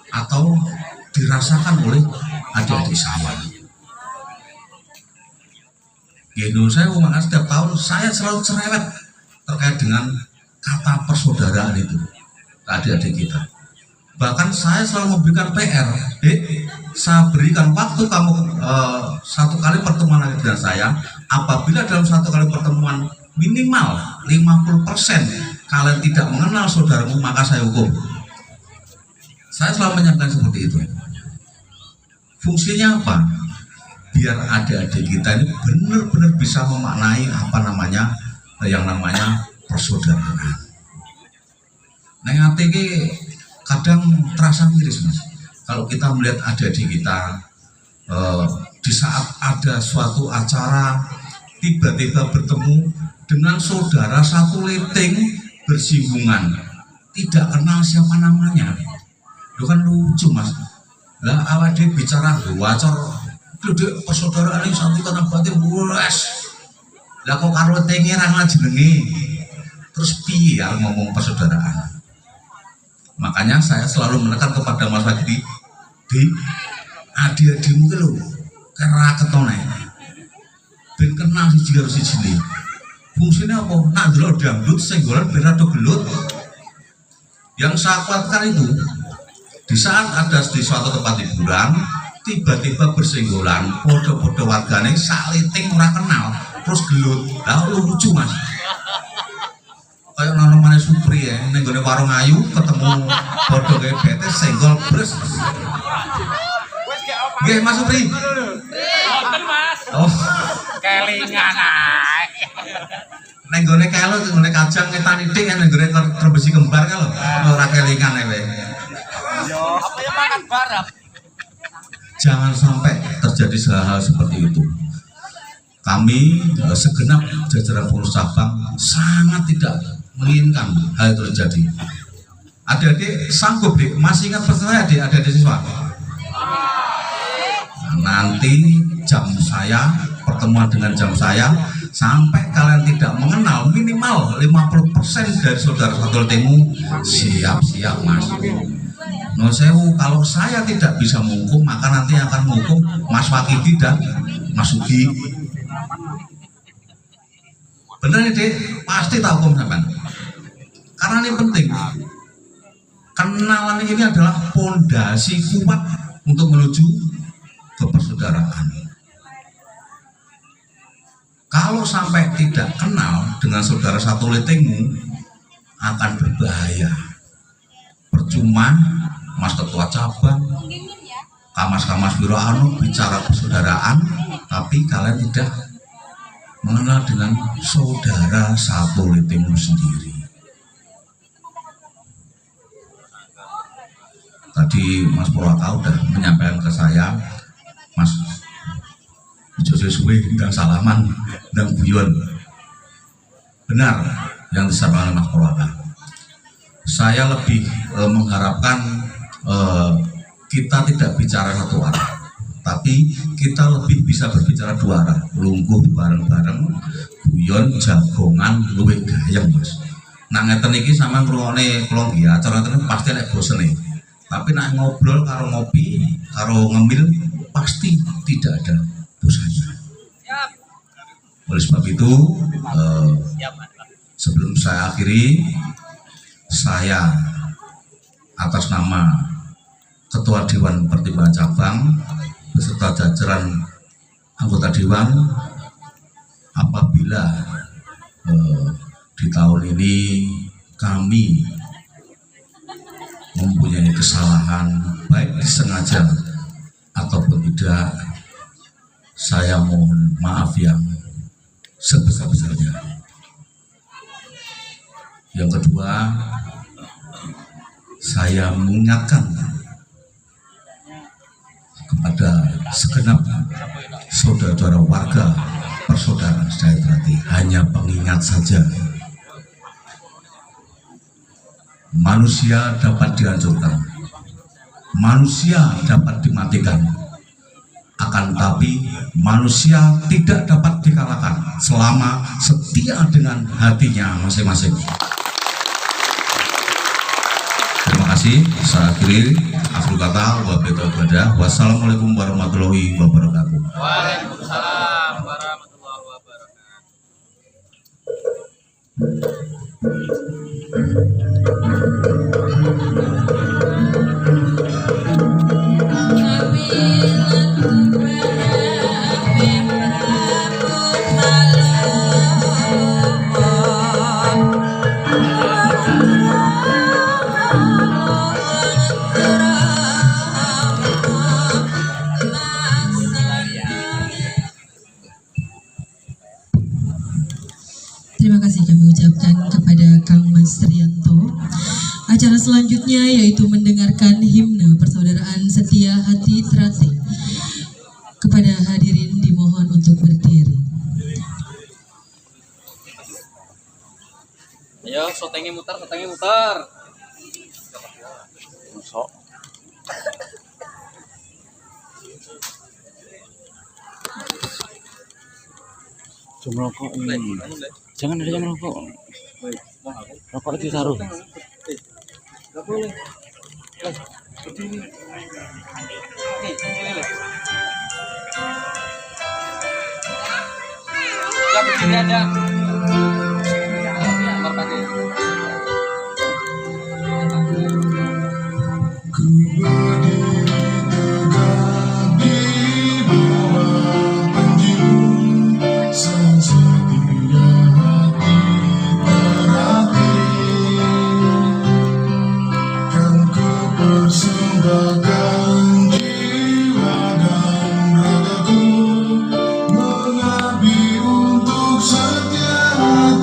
atau dirasakan oleh adik-adik saya. Saya maka setiap tahun saya selalu cerewet terkait dengan kata persaudaraan itu ke adik-adik kita. Bahkan saya selalu memberikan PR. Saya berikan waktu kamu satu kali pertemuan lagi dengan saya. Apabila dalam satu kali pertemuan minimal 50% kalian tidak mengenal saudaramu, maka saya hukum. Saya selalu menyampaikan seperti itu. Fungsinya apa? Biar adik-adik kita ini benar-benar bisa memaknai apa namanya yang namanya persaudaraan. Neng ati iki kadang terasa miris, Mas. Kalau kita melihat adik-adik kita di saat ada suatu acara tiba-tiba bertemu dengan saudara satu leting bersinggungan, tidak kenal siapa namanya. Itu kan lucu, Mas. Lah awak dhewe bicara wacor duduk persaudaraan yang satu karena batin wes. Lah kok karo tenge ra jenenge. Terus piye ya ngomong persaudaraan? Makanya saya selalu menekan kepada Mas Fadli, di adik-adikmu ki lho kera ketone. Ben kenal siji karo siji. Fungsinya apa? Nak ndelok dangdut senggolan ben rada gelut. Yang saya kuatkan itu di saat ada di suatu tempat hiburan, tiba-tiba bersenggolan, podo-podo wargane saliting ora kenal, terus gelut. Lah lucu, Mas. Kayak namanya Supri ya, ning gone warung ayu ketemu podo kayak bete senggol bres. Nggih, Mas Supri. Oh, Kelingan ae. ning gone kelo gone kajang ngetan ithik ning gone terbesi kembar kalau ora kelingan ae. Apa yang makan barap? Jangan sampai terjadi hal-hal seperti itu. Kami segenap jajaran pengurus cabang sangat tidak menginginkan hal itu terjadi. Adik-adik sanggup, Dik? Masih ingat pesan saya, adik-adik siswa? Nanti jam saya, pertemuan dengan jam saya, sampai kalian tidak mengenal minimal 50% dari saudara satu temu, siap-siap, Mas. No sewu, kalau saya tidak bisa menghukum, maka nanti akan menghukum Mas Wakidi dan Mas Ugi. Benar nih, Dek? Pasti tak hukum sampean. Karena ini penting. Kenalan ini adalah pondasi kuat untuk menuju ke persaudaraan. Kalau sampai tidak kenal dengan saudara satu letingmu, akan berbahaya. Percuma Mas Ketua Cabang, Kamas-kamas Biro Anu bicara persaudaraan, tapi kalian tidak mengenal dengan saudara satu letingmu sendiri. Tadi Mas Purwaka udah menyampaikan ke saya, Mas Jose Suwe dan salaman dan guyon. Benar, yang disampaikan oleh Mas Purwaka. Saya lebih mengharapkan kita tidak bicara satu arah, tapi kita lebih bisa berbicara dua arah. Lungguh bareng-bareng, guyon jagongan luwih gayeng, Mas. Nah ngeten iki sama ngrungokne kula nggih acara ngeten pasti nek bosen nih. Tapi nak ngobrol karo ngopi, karo ngemil pasti tidak ada bosannya. Oleh sebab itu, sebelum saya akhiri, saya atas nama Ketua Dewan Pertimbangan Cabang beserta jajaran anggota Dewan, apabila di tahun ini kami mempunyai kesalahan baik disengaja ataupun tidak, saya mohon maaf yang sebesar-besarnya. Yang kedua, saya mengingatkan kepada segenap saudara-saudara warga persaudaraan Sejahtera, hanya pengingat saja. Manusia dapat dihancurkan, manusia dapat dimatikan, akan tapi manusia tidak dapat dikalahkan selama setia dengan hatinya masing-masing. Terima kasih. Saya akhiri. Akhir kata, wassalamualaikum warahmatullahi wabarakatuh. Waalaikumsalam warahmatullahi Terima kasih kami ucapkan kepada Kang Mas Trianto. Acara selanjutnya yaitu mendengarkan himne persaudaraan setia hati Trate. Kepada hadirin dimohon untuk berdiri. Ayo, sotengnya muter. Sok. Jam rokok ini. Jangan ada jam rokok. Rokok itu taruh. Gak boleh. Ya begini aja. Mengabdi untuk setia hati.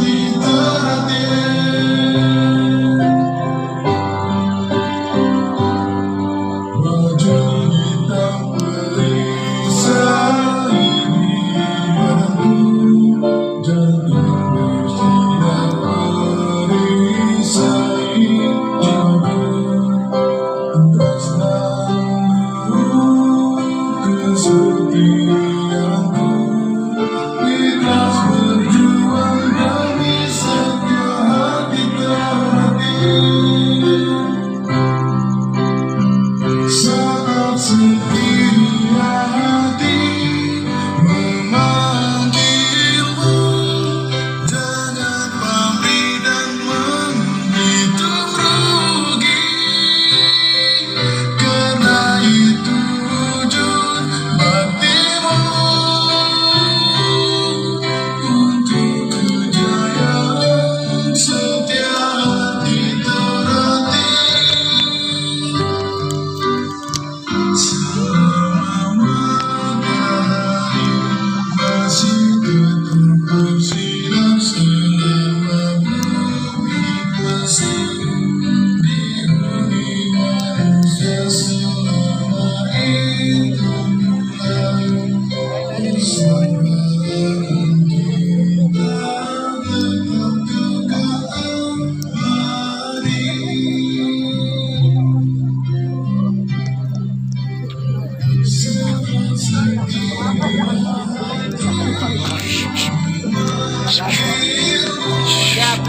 Siap.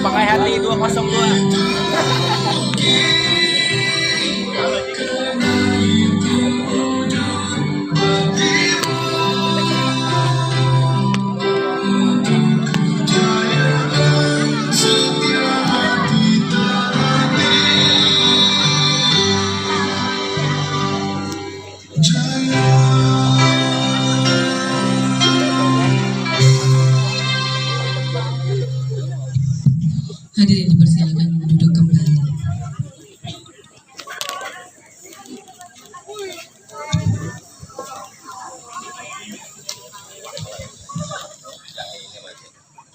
Pakai hati 202. Hadirin dipersilakan duduk kembali.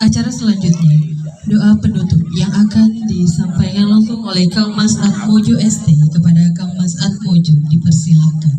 Acara selanjutnya, doa penutup yang akan disampaikan langsung oleh Kang Mas Atmojo ST kepada Kang Mas Atmojo, dipersilakan.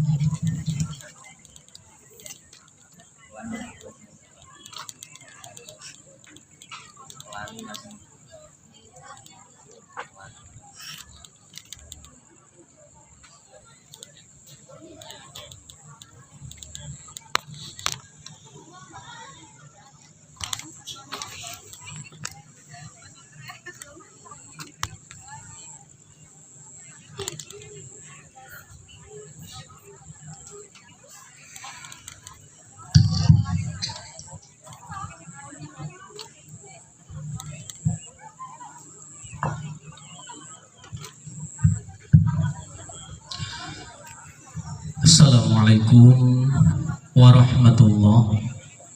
Assalamualaikum warahmatullahi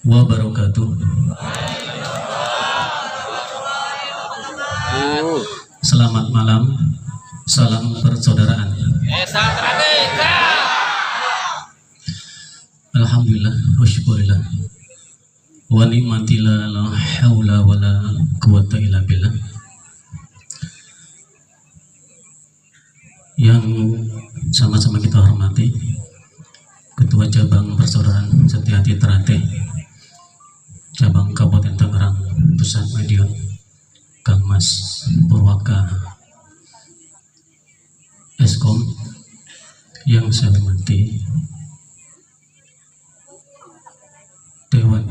wabarakatuh. Selamat malam, salam persaudaraan. Alhamdulillah wa syukurillah wa ni'matillah, la haula wa la quwata illa billah. Yang sama-sama kita hormati Ketua Cabang Persaudaraan Setiati Ternate Cabang Kabupaten Tangerang Pusat Madiun, Kang Mas Purwaka Eskom, yang saya hormati Dewan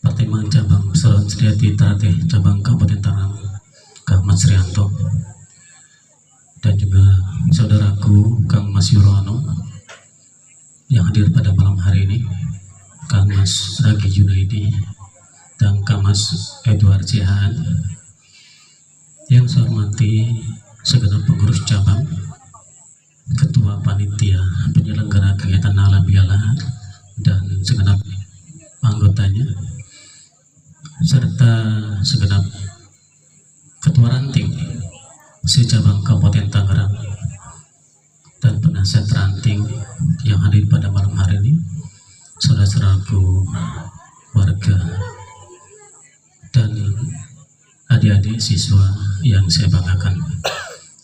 Pertimbangan Cabang Persaudaraan Setiati Ternate Cabang Kabupaten Tangerang Kang Mas Rianto, dan juga saudaraku Kang Mas Yurono yang hadir pada malam hari ini, Kang Mas Ragi Junaidi dan Kang Mas Edward Cihan, yang saya hormati segenap pengurus cabang, ketua panitia penyelenggara kegiatan halal bihalal dan segenap anggotanya, serta segenap ketua ranting se-cabang Kabupaten Tangerang dan penasihat ranting yang hadir pada malam hari ini, saudara-saudaraku warga dan adik-adik siswa yang saya banggakan.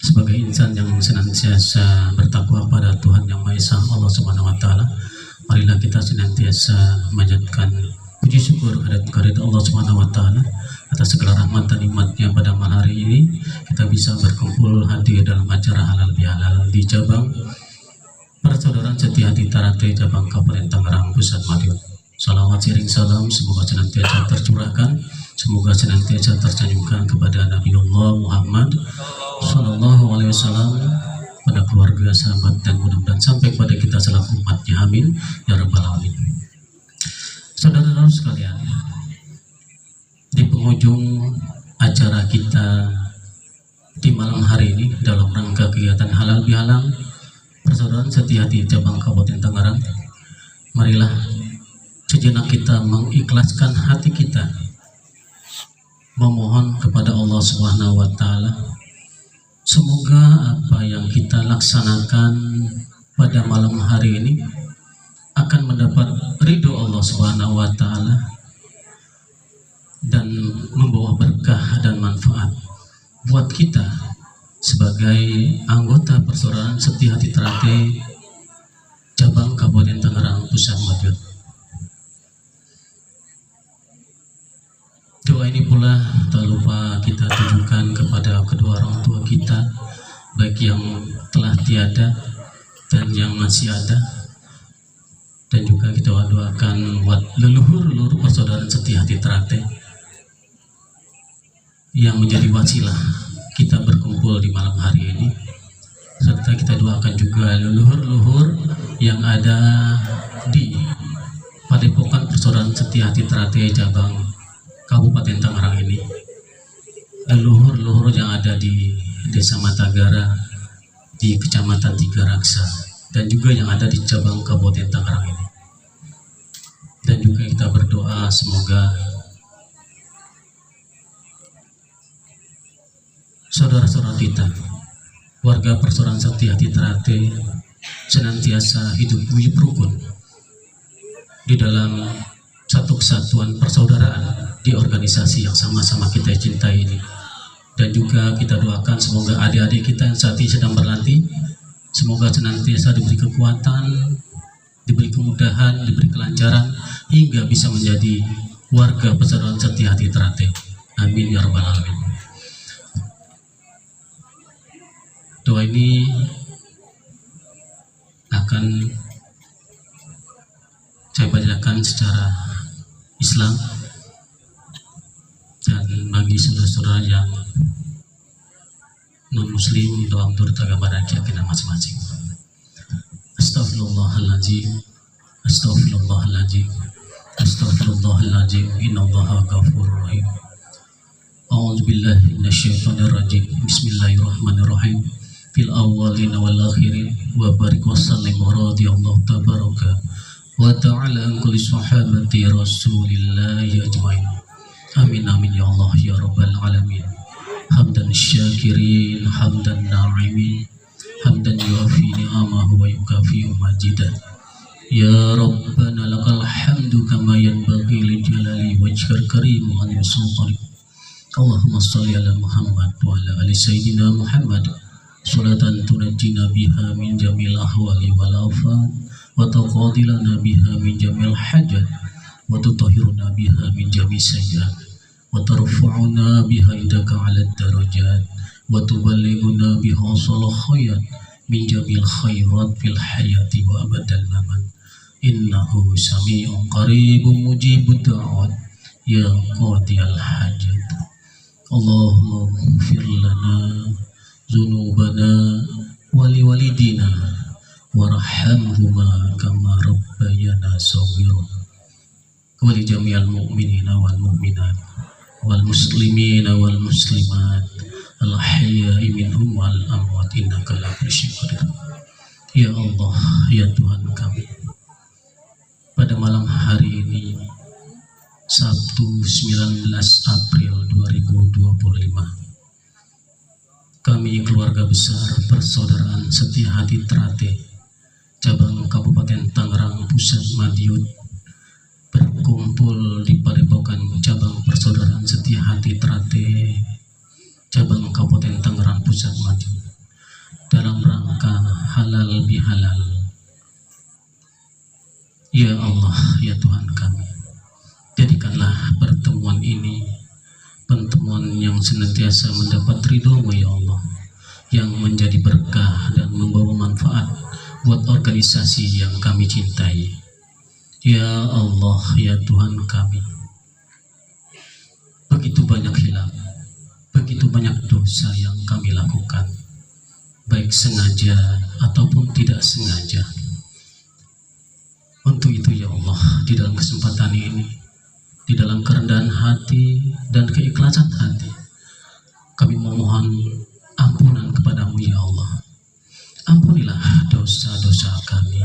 Sebagai insan yang senantiasa bertakwa pada Tuhan Yang Maha Esa, Allah Subhanahu wa Ta'ala, marilah kita senantiasa memanjatkan puji syukur kehadirat Allah Subhanahu wa Ta'ala atas segala rahmat dan nikmatnya pada malam hari ini kita bisa berkumpul hadir dalam acara halal bihalal di cabang Persaudaraan Setiati Ternate Cabang Kabupaten Tangerang Pusat Madiun. Salawat sering salam semoga senantiasa tercurahkan, semoga senantiasa tersanjungkan kepada Nabiullah Muhammad Sallallahu Alaihi Wasallam, pada keluarga, sahabat, dan mudah-mudahan sampai kepada kita selaku umatnya. Amin ya rabbal alamin. Saudara-saudara sekalian, di penghujung acara kita di malam hari ini dalam rangka kegiatan halal bihalal Persaudaraan Setiati Cabang Kabupaten Tangerang, marilah sejenak kita mengikhlaskan hati kita, memohon kepada Allah Subhanahu wa Ta'ala, semoga apa yang kita laksanakan pada malam hari ini akan mendapat ridho Allah Subhanahu wa Ta'ala dan membawa berkah dan manfaat buat kita sebagai anggota Persaudaraan Setiati Ternate Cabang Kabupaten Tangerang Pusat Madiun. Doa ini pula tak lupa kita tujukan kepada kedua orang tua kita, baik yang telah tiada dan yang masih ada, Dan juga kita doakan buat leluhur-leluhur persaudaraan setia hati Trate yang menjadi wasilah kita berkumpul di malam hari ini. Serta kita doakan juga leluhur-leluhur yang ada di Padepokan Persaudaraan Setia Hati Trate cabang Kabupaten Tangerang ini, leluhur-leluhur yang ada di Desa Matagara, di Kecamatan Tiga Raksa, dan juga yang ada di cabang Kabupaten Tangerang ini. Dan juga kita berdoa semoga saudara-saudara kita, warga Persaudaraan Setia Hati Trate, senantiasa hidup guyup rukun di dalam satu kesatuan persaudaraan di organisasi yang sama-sama kita cintai ini. Dan juga kita doakan semoga adik-adik kita yang saat ini sedang berlatih, semoga senantiasa diberi kekuatan, diberi kemudahan, diberi kelancaran, hingga bisa menjadi warga Persaudaraan Setia Hati Trate. Amin ya rabbal alamin. Doa ini akan saya bacakan secara Islam, dan bagi saudara-saudara yang non-muslim, doa menurut agama dan keyakinan masing-masing. Astaghfirullahaladzim, astaghfirullahaladzim, astaghfirullahaladzim, innallaha ghafurur rahim. A'udzu billahi minasyaitonir rajim. Bismillahirrahmanirrahim. Fil awwalin wal akhirin wa barik wa sallim wa radiyallahu tabaraka wa ta'ala an kulli sahabati rasulillahi ajmain. Amin amin ya Allah ya rabbal alamin. Hamdan syakirin, hamdan na'imin, hamdan yuafi ni'amahu wa yukafi majidan. Ya Rabbana lakal hamdu kama yanbaghi li jalali wajhikal karim wa li sultanik. Allahumma shalli ala Muhammad wa ala ali sayyidina Muhammad salatan tunajjina biha min jamil ahwali wal afat wa taqadilana biha min jamil hajat wa tutahhiruna biha min jami sayyi'at wa tarfa'una biha indaka 'ala darajat wa tuballighuna biha salahayat min jamil khairat fil hayati wa abadal mamat. Innahu sami'un qaribun mujibud da'wat ya qadiyal hajat. Allahumma ighfir lana dzunubana wali walidina warhamhuma kama rabbayana shaghira wa li jami'il mu'minina wal mu'minat wal muslimina wal muslimat al ahya'i minhum wal amwat innaka la kulli qadir. Ya Allah, ya Tuhan kami, pada malam hari ini Sabtu 19 April 2025, kami keluarga besar Persaudaraan Setia Hati Trate cabang Kabupaten Tangerang Pusat Madiun berkumpul di Padepokan cabang Persaudaraan Setia Hati Trate cabang Kabupaten Tangerang Pusat Madiun dalam rangka halal bihalal. Ya Allah, ya Tuhan kami, jadikanlah pertemuan ini pertemuan yang senantiasa mendapat ridho-Mu ya Allah, yang menjadi berkah dan membawa manfaat buat organisasi yang kami cintai. Ya Allah, ya Tuhan kami, begitu banyak hilaf, begitu banyak dosa yang kami lakukan, baik sengaja ataupun tidak sengaja. Untuk itu ya Allah, di dalam kesempatan ini, di dalam kerendahan hati dan keikhlasan hati, kami memohon ampunan kepadamu ya Allah. Ampunilah dosa-dosa kami,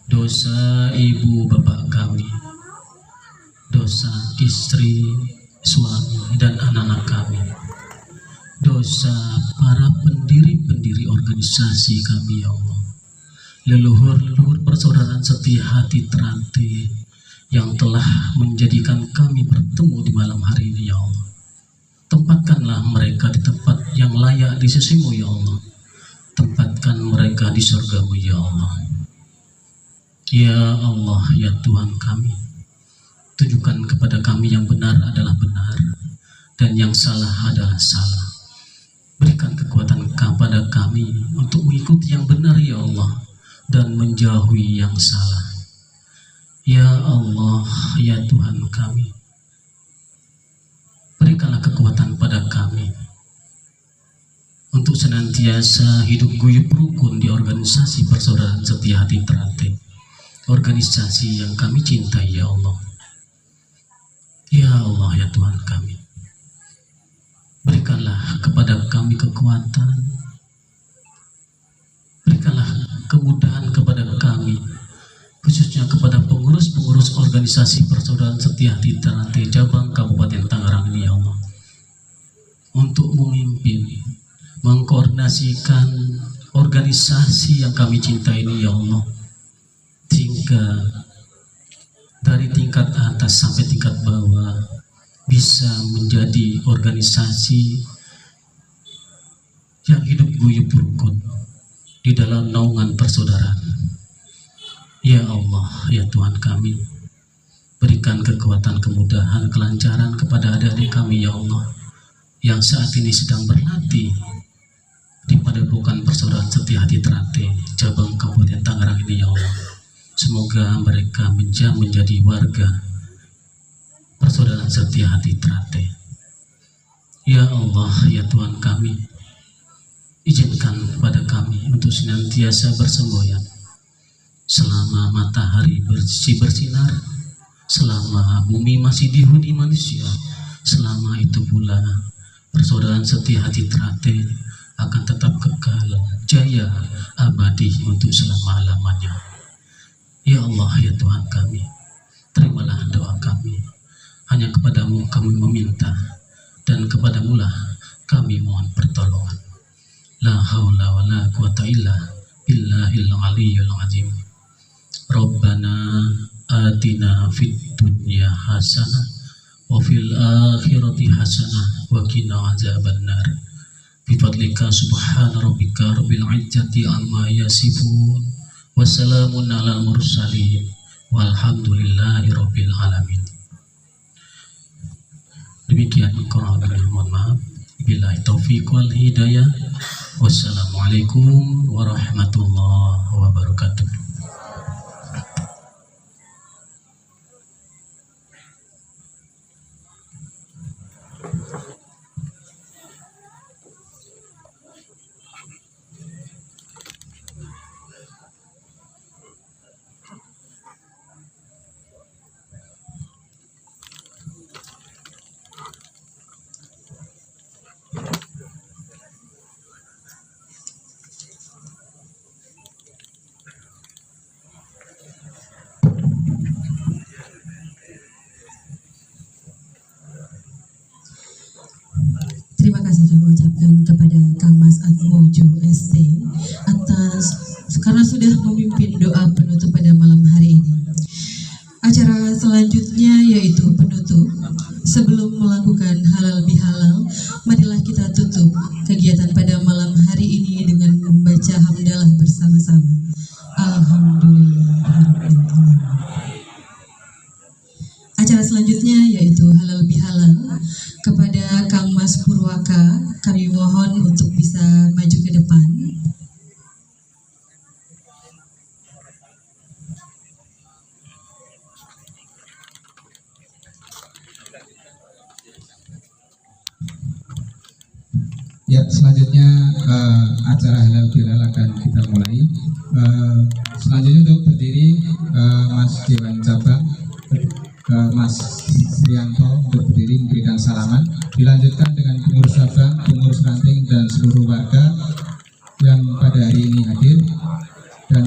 dosa ibu bapak kami, dosa istri, suami, dan anak-anak kami, dosa para pendiri-pendiri organisasi kami ya Allah, leluhur-leluhur Persaudaraan Setia Hati Trate yang telah menjadikan kami bertemu di malam hari ini ya Allah. Tempatkanlah mereka di tempat yang layak di sisi-Mu ya Allah. Tempatkan mereka di surga-Mu ya Allah. Ya Allah, ya Tuhan kami, tunjukkan kepada kami yang benar adalah benar dan yang salah adalah salah. Berikan kekuatan kepada kami untuk mengikuti yang benar ya Allah dan menjauhi yang salah. Ya Allah, ya Tuhan kami, berikanlah kekuatan pada kami untuk senantiasa hidup guyup rukun di organisasi persaudaraan setia hati Ternate, organisasi yang kami cintai ya Allah. Ya Allah, ya Tuhan kami, berikanlah kepada kami kekuatan, berikanlah kemudahan kepada kami, khususnya kepada pengurus-pengurus organisasi persaudaraan setia hati Ternate cabang Kabupaten Tangerang ini ya Allah, untuk memimpin, mengkoordinasikan organisasi yang kami cintai ini ya Allah, sehingga dari tingkat atas sampai tingkat bawah bisa menjadi organisasi yang hidup guyup rukun di dalam naungan persaudaraan. Ya Allah, ya Tuhan kami, berikan kekuatan, kemudahan, kelancaran kepada adik-adik kami ya Allah, yang saat ini sedang berlatih di Padepokan Persaudaraan Setia Hati Ternate cabang Kabupaten Tangerang ini ya Allah. Semoga mereka menjadi warga Persaudaraan Setia Hati Ternate. Ya Allah, ya Tuhan kami, izinkan kepada kami untuk senantiasa bersemboyan selama matahari bersinar, selama bumi masih dihuni manusia. Selama itu pula Persaudaraan Setia Hati Ternate akan tetap kekal jaya abadi untuk selama-lamanya. Ya Allah, ya Tuhan kami, terimalah doa kami. Hanya kepadamu kami meminta, dan kepadamu lah kami mohon pertolongan. La haula wa la quwata illa billahil aliyyil azim. Rabbana atina fid dunya hasanah wa fil akhirati hasanah wa qina azabannar. Bifadlika subhana rabbika rabbil izzati amma yasifun. Wassalamun ala mursalin walhamdulillahi rabbil alamin. Demikian kurang lebihnya mohon maaf. Billahi taufiq wal hidayah. Wassalamualaikum warahmatullahi wabarakatuh. Terima kasih kami ucapkan kepada Kang Mas Atmojo ST karena sudah memimpin doa penutup pada malam hari ini. Acara selanjutnya yaitu penutup. Sebelum melakukan halal bihalal, marilah kita tutup kegiatan pada malam hari ini dengan membaca hamdalah bersama-sama. Alhamdulillah. Acara selanjutnya yaitu halal bihalal. Kepada Kang Mas Purwaka, kami mohon untuk bisa maju ke depan. Ya, selanjutnya acara halal bihalal akan kita mulai. Selanjutnya untuk berdiri Mas Dewan Cabang, Mas Trianto untuk berdiri memberikan salaman. Dilanjutkan dengan pengurus cabang, pengurus ranting dan seluruh warga yang pada hari ini hadir, dan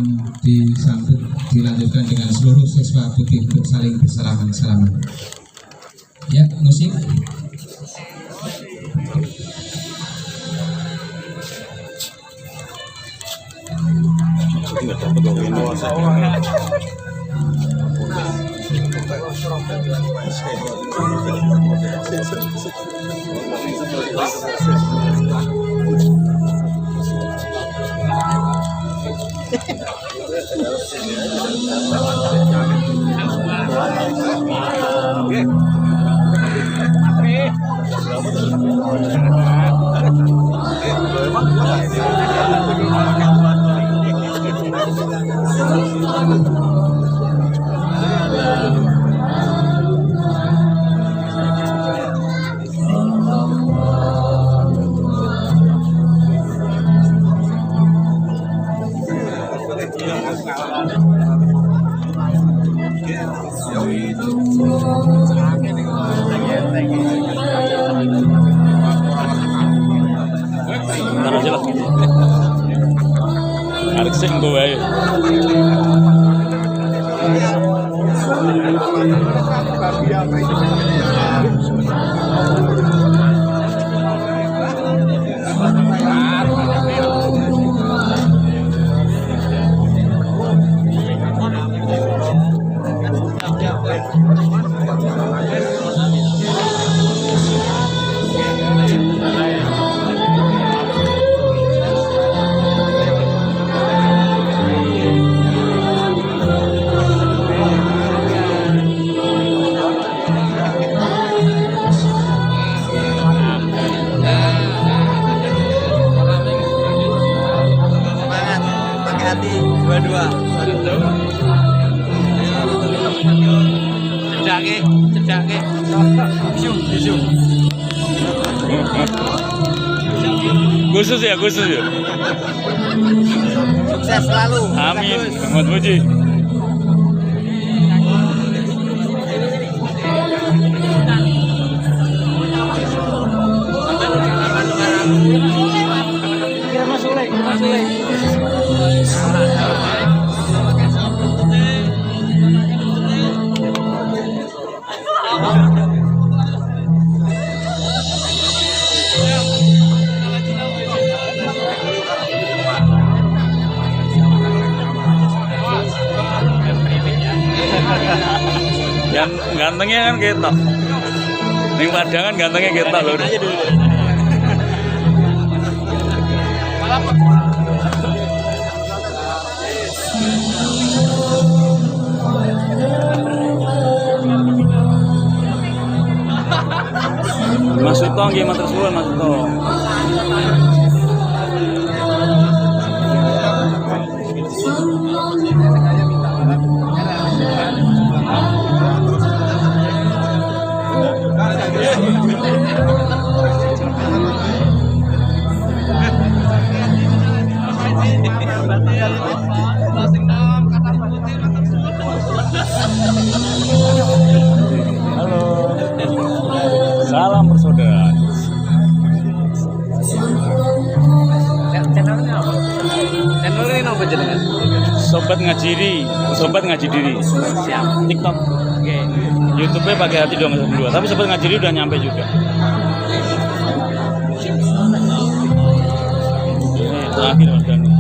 dilanjutkan dengan seluruh siswa putih untuk saling bersalaman. Ya, musik. Ntar aja lah. Arek sing nggo wae. Pakai hati dua-dua. Cedake. Bisu. Khusus ya. Sukses selalu. Amin. Selamat puji. Yang gantengnya kan kita. Ning Padangan gantengnya kita loh. Mas Suto nggih matur suwun Mas Suto. Salam persaudaraan. Channel ini apa jenengan? Sobat ngaji diri. Siap. TikTok. Oke. YouTube-nya pakai hati 2 tapi sobat ngaji diri udah nyampe juga. Terakhir Mas Dani.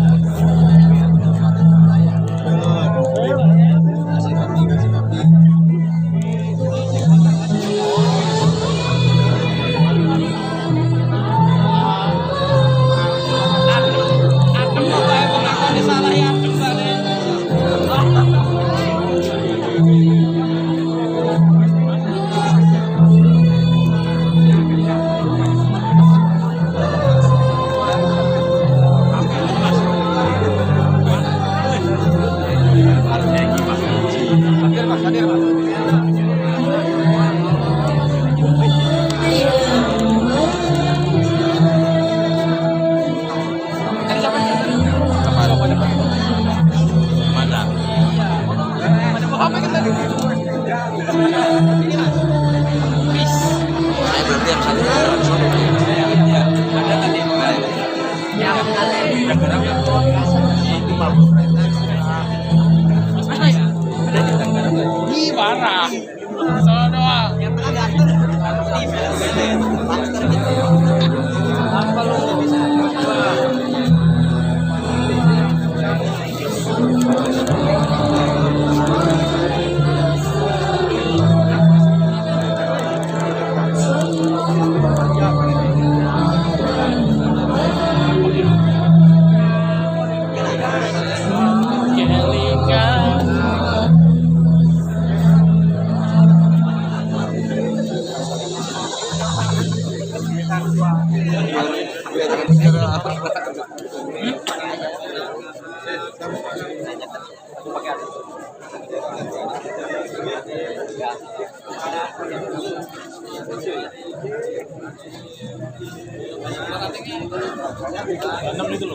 Itu loh.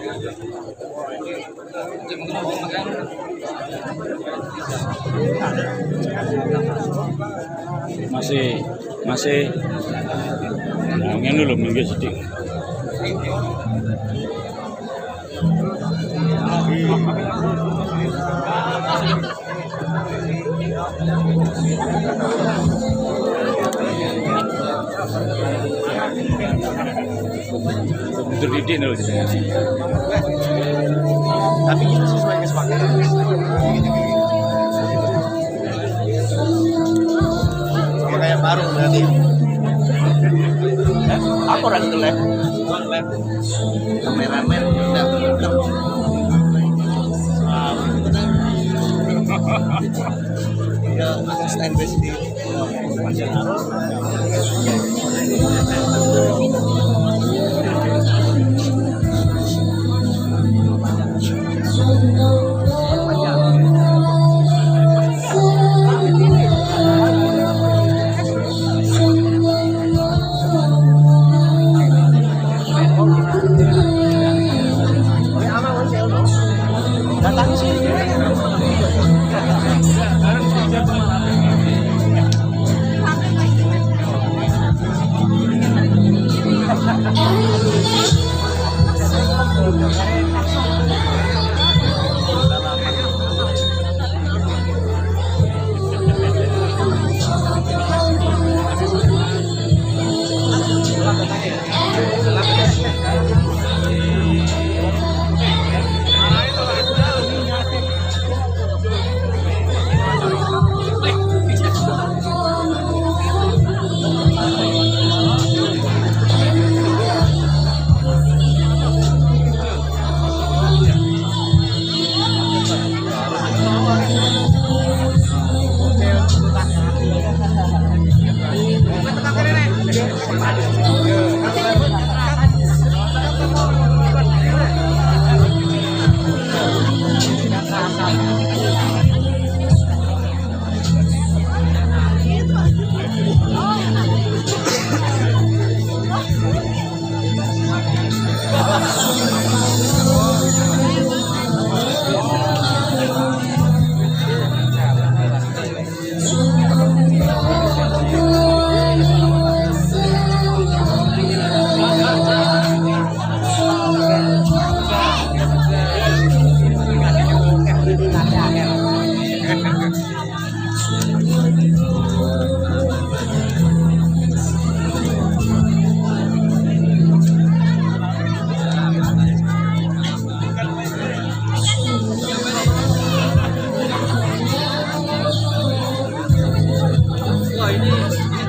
Masih nah, ngene lho minggir sithik. Betul didik lho. Tapi kita sesuai kesepakatan. Sama kayak baru berarti. Aku orang itu live. Kameramen udah. Ya, asisten base di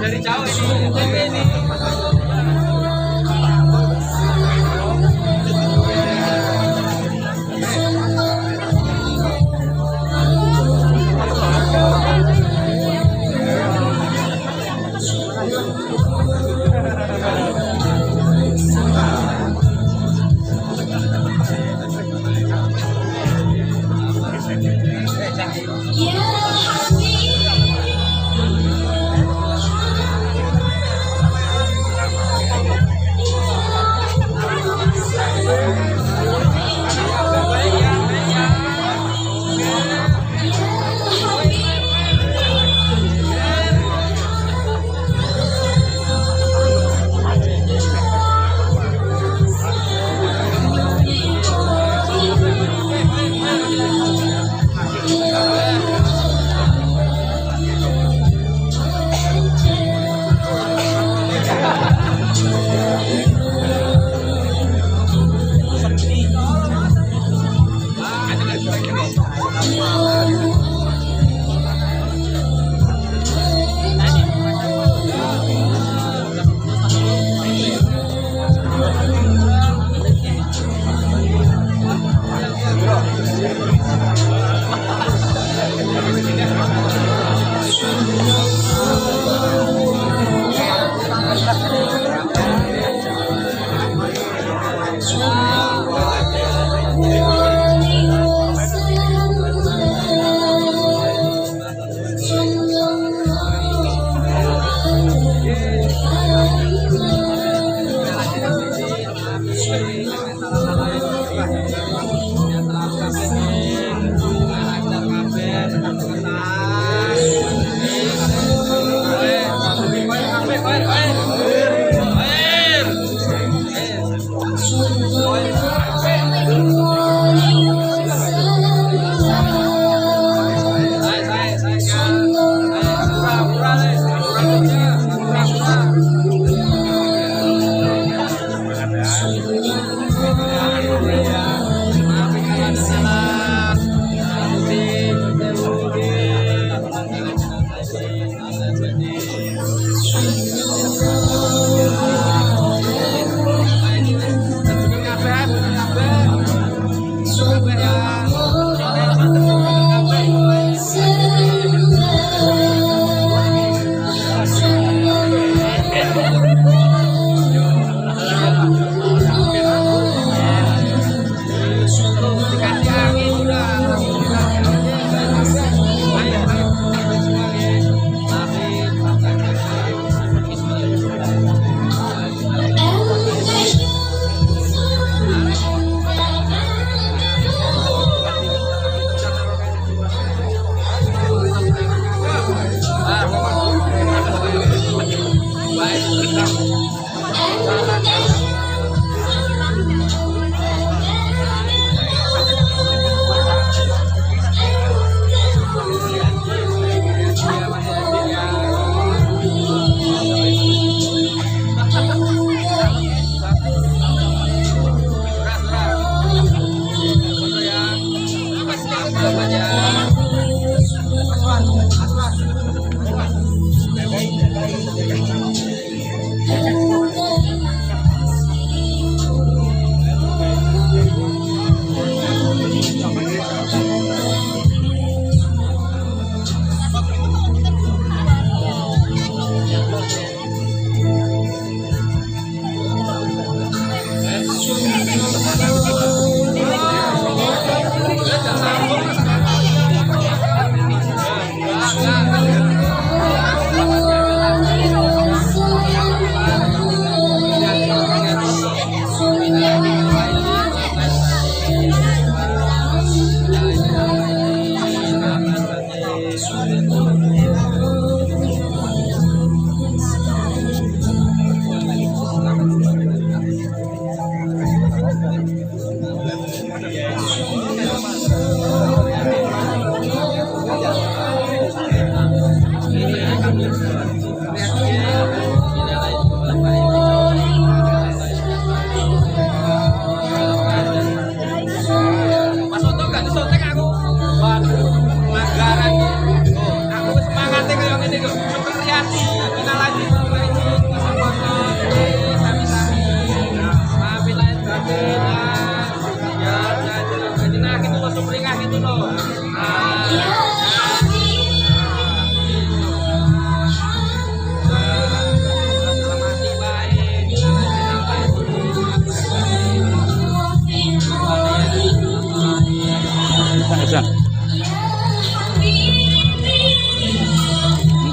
dari jauh ini.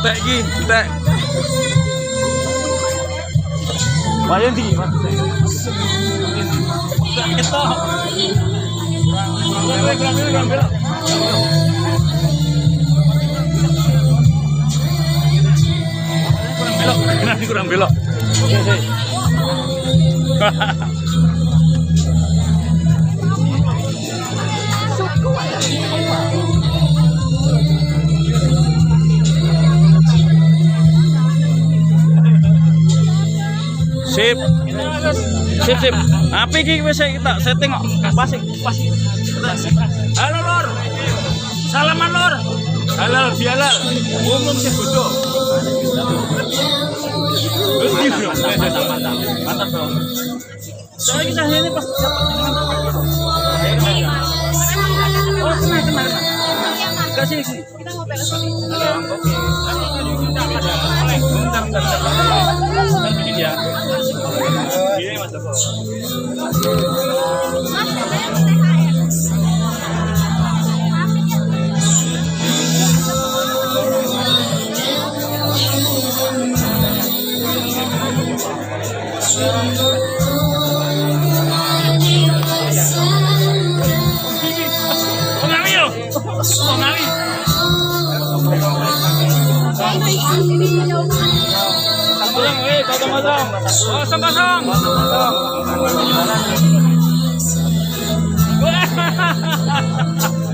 entek iki, entek. Bayang tinggi, Mas. Kita. Kurang belok. Sip. Sip. Apa iki wis kita setting kok. Pas. Halo Lor. Salaman Lor. Halal bihalal. Umum sih bodoh. Mantap bro. Soalnya kita ini pas oh kenal. Kasih sih. Kita mau beres ini. Bentar. Bikin ya. Ini mantap bro. Kosong.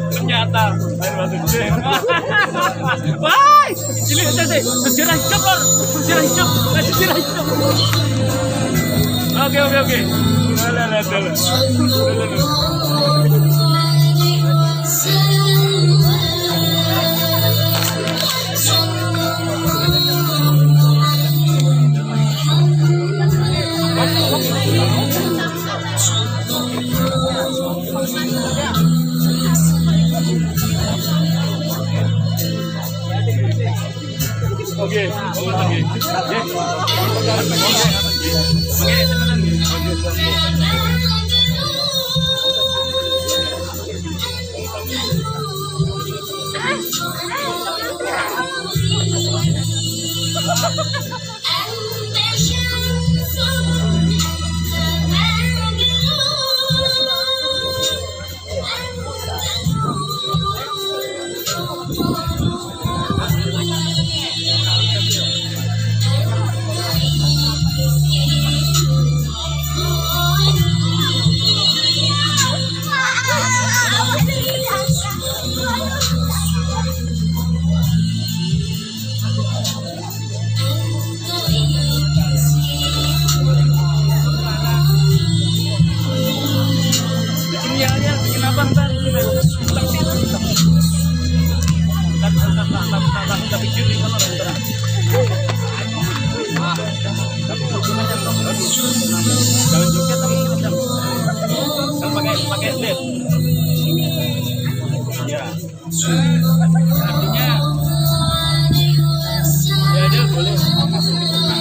Ternyata air batu gede. Wah, ini sejarah hidup Lor. Sejarah hidup. Oke. Pakai led. Ya. Artinya ya dia boleh masuk ke semangat.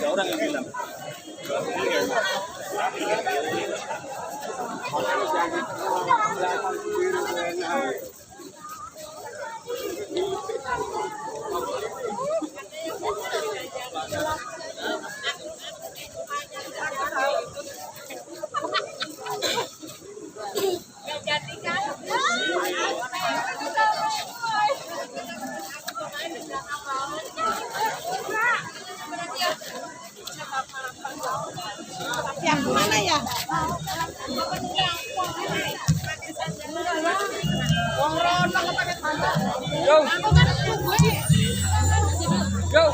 Orang yang bilang Go.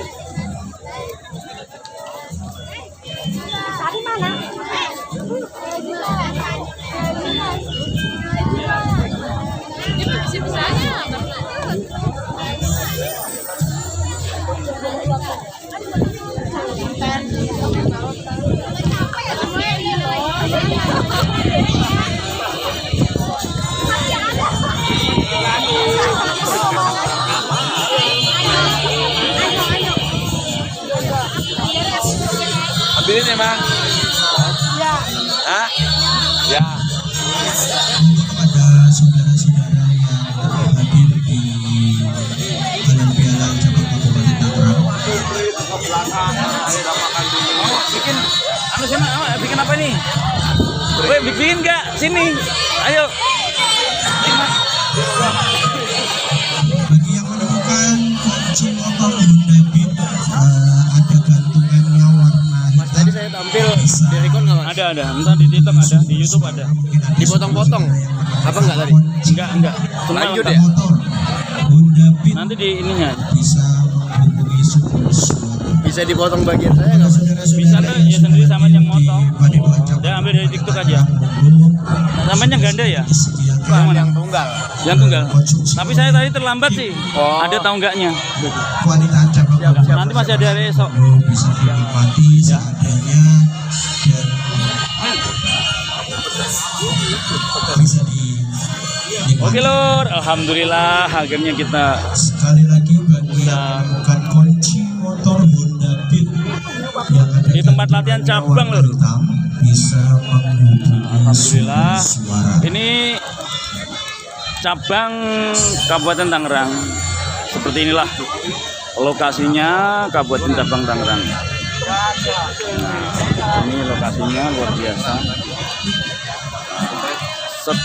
Ambilin ya, Bang. Ya. Hah? Ya. Untuk kepada saudara-saudara yang hadir di Halal Bihalal cabang Kabupaten Tangerang, Bikin anu sana, bikin apa nih? Woi, bikin enggak? Sini. Ayo. bagi yang menemukan kunci motor Honda Beat, ada gantungannya warna hitam. Tadi saya tampil Bisa di Recon nggak, Mas? Ada. Entar di TikTok ada, di YouTube ada. Dipotong-potong. Apa enggak tadi? Enggak. Cuma Lanjut entar. ya? motor Honda Beat Nanti di ininya. bisa menghubungi Super Suara. Bisa dipotong bagian saya nggak, Mas? Bisa tuh ya sendiri sama yang motong. Dia Dia ambil dari TikTok aja. Namanya ganda ya? Bukan, yang tunggal. Yang tunggal. Tapi saya tadi terlambat sih. Ada tahu enggaknya? Wanita cabang Kabupaten Nanti masih ada esok. bisa dinikmati seadanya dan bisa dinikmati. Oke lor, alhamdulillah akhirnya kita Sekali lagi bagi yang menemukan kunci motor Honda Beat yang ada di tempat latihan cabang, Lur. hitam, bisa menghubungi Alhamdulillah. Suara. Ini cabang Kabupaten Tangerang. Seperti inilah lokasinya Kabupaten Cabang Tangerang. Nah, ini lokasinya luar biasa. Set.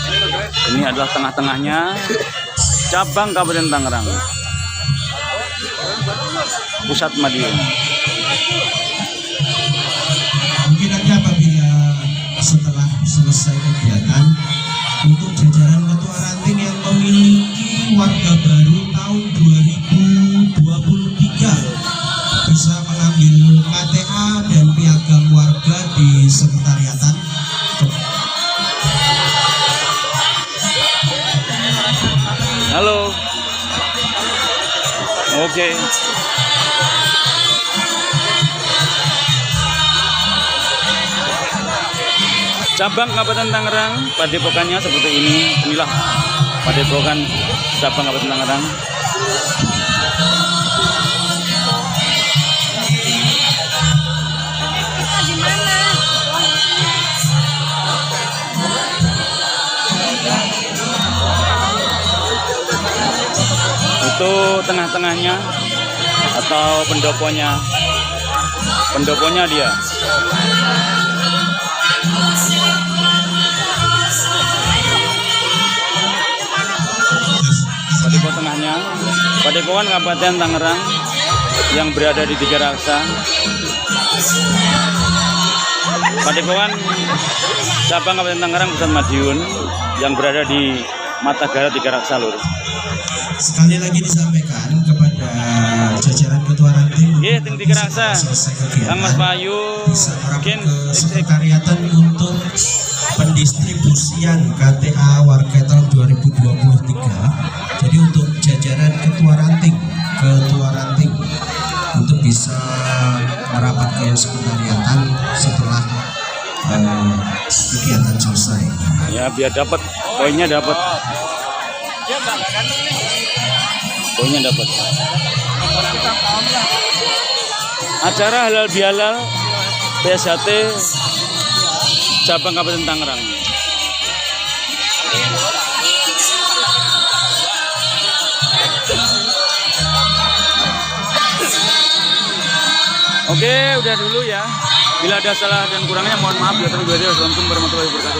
Ini adalah tengah-tengahnya cabang Kabupaten Tangerang. Pusat Madiun. Mungkin nanti apabila setelah selesai kegiatan untuk jajaran ketua ranting yang memiliki warga baru tahun 2023 bisa mengambil KTA dan piagam warga di sekretariatan. Halo. Oke. Cabang Kabupaten Tangerang, padepokannya seperti ini. Inilah padepokan cabang Kabupaten Tangerang. Itu tengah-tengahnya atau pendoponya. Pendoponya dia. Padepokan tengahnya, Padepokan Kabupaten Tangerang yang berada di Tiga Raksa. Padepokan cabang Kabupaten Tangerang Pusat Madiun yang berada di Matagara Tiga Raksa, Lur. Sekali lagi disampaikan kepada jajaran ketua ranting Iya, tim Tiga Raksa. selesai kegiatan Kang Mas Bayu, bisa merapat mungkin ke sekretariatan untuk pendistribusian KTA warga tahun 2023. Jadi untuk jajaran ketua ranting untuk bisa merapat ke sekretariatan setelah kegiatan selesai. ya biar dapat poinnya dapat. Poinnya dapat. Acara halal bihalal PSHT cabang Kabupaten Tangerang. Oke, udah dulu ya. Bila ada salah dan kurangnya mohon maaf. Assalamualaikum warahmatullahi wabarakatuh.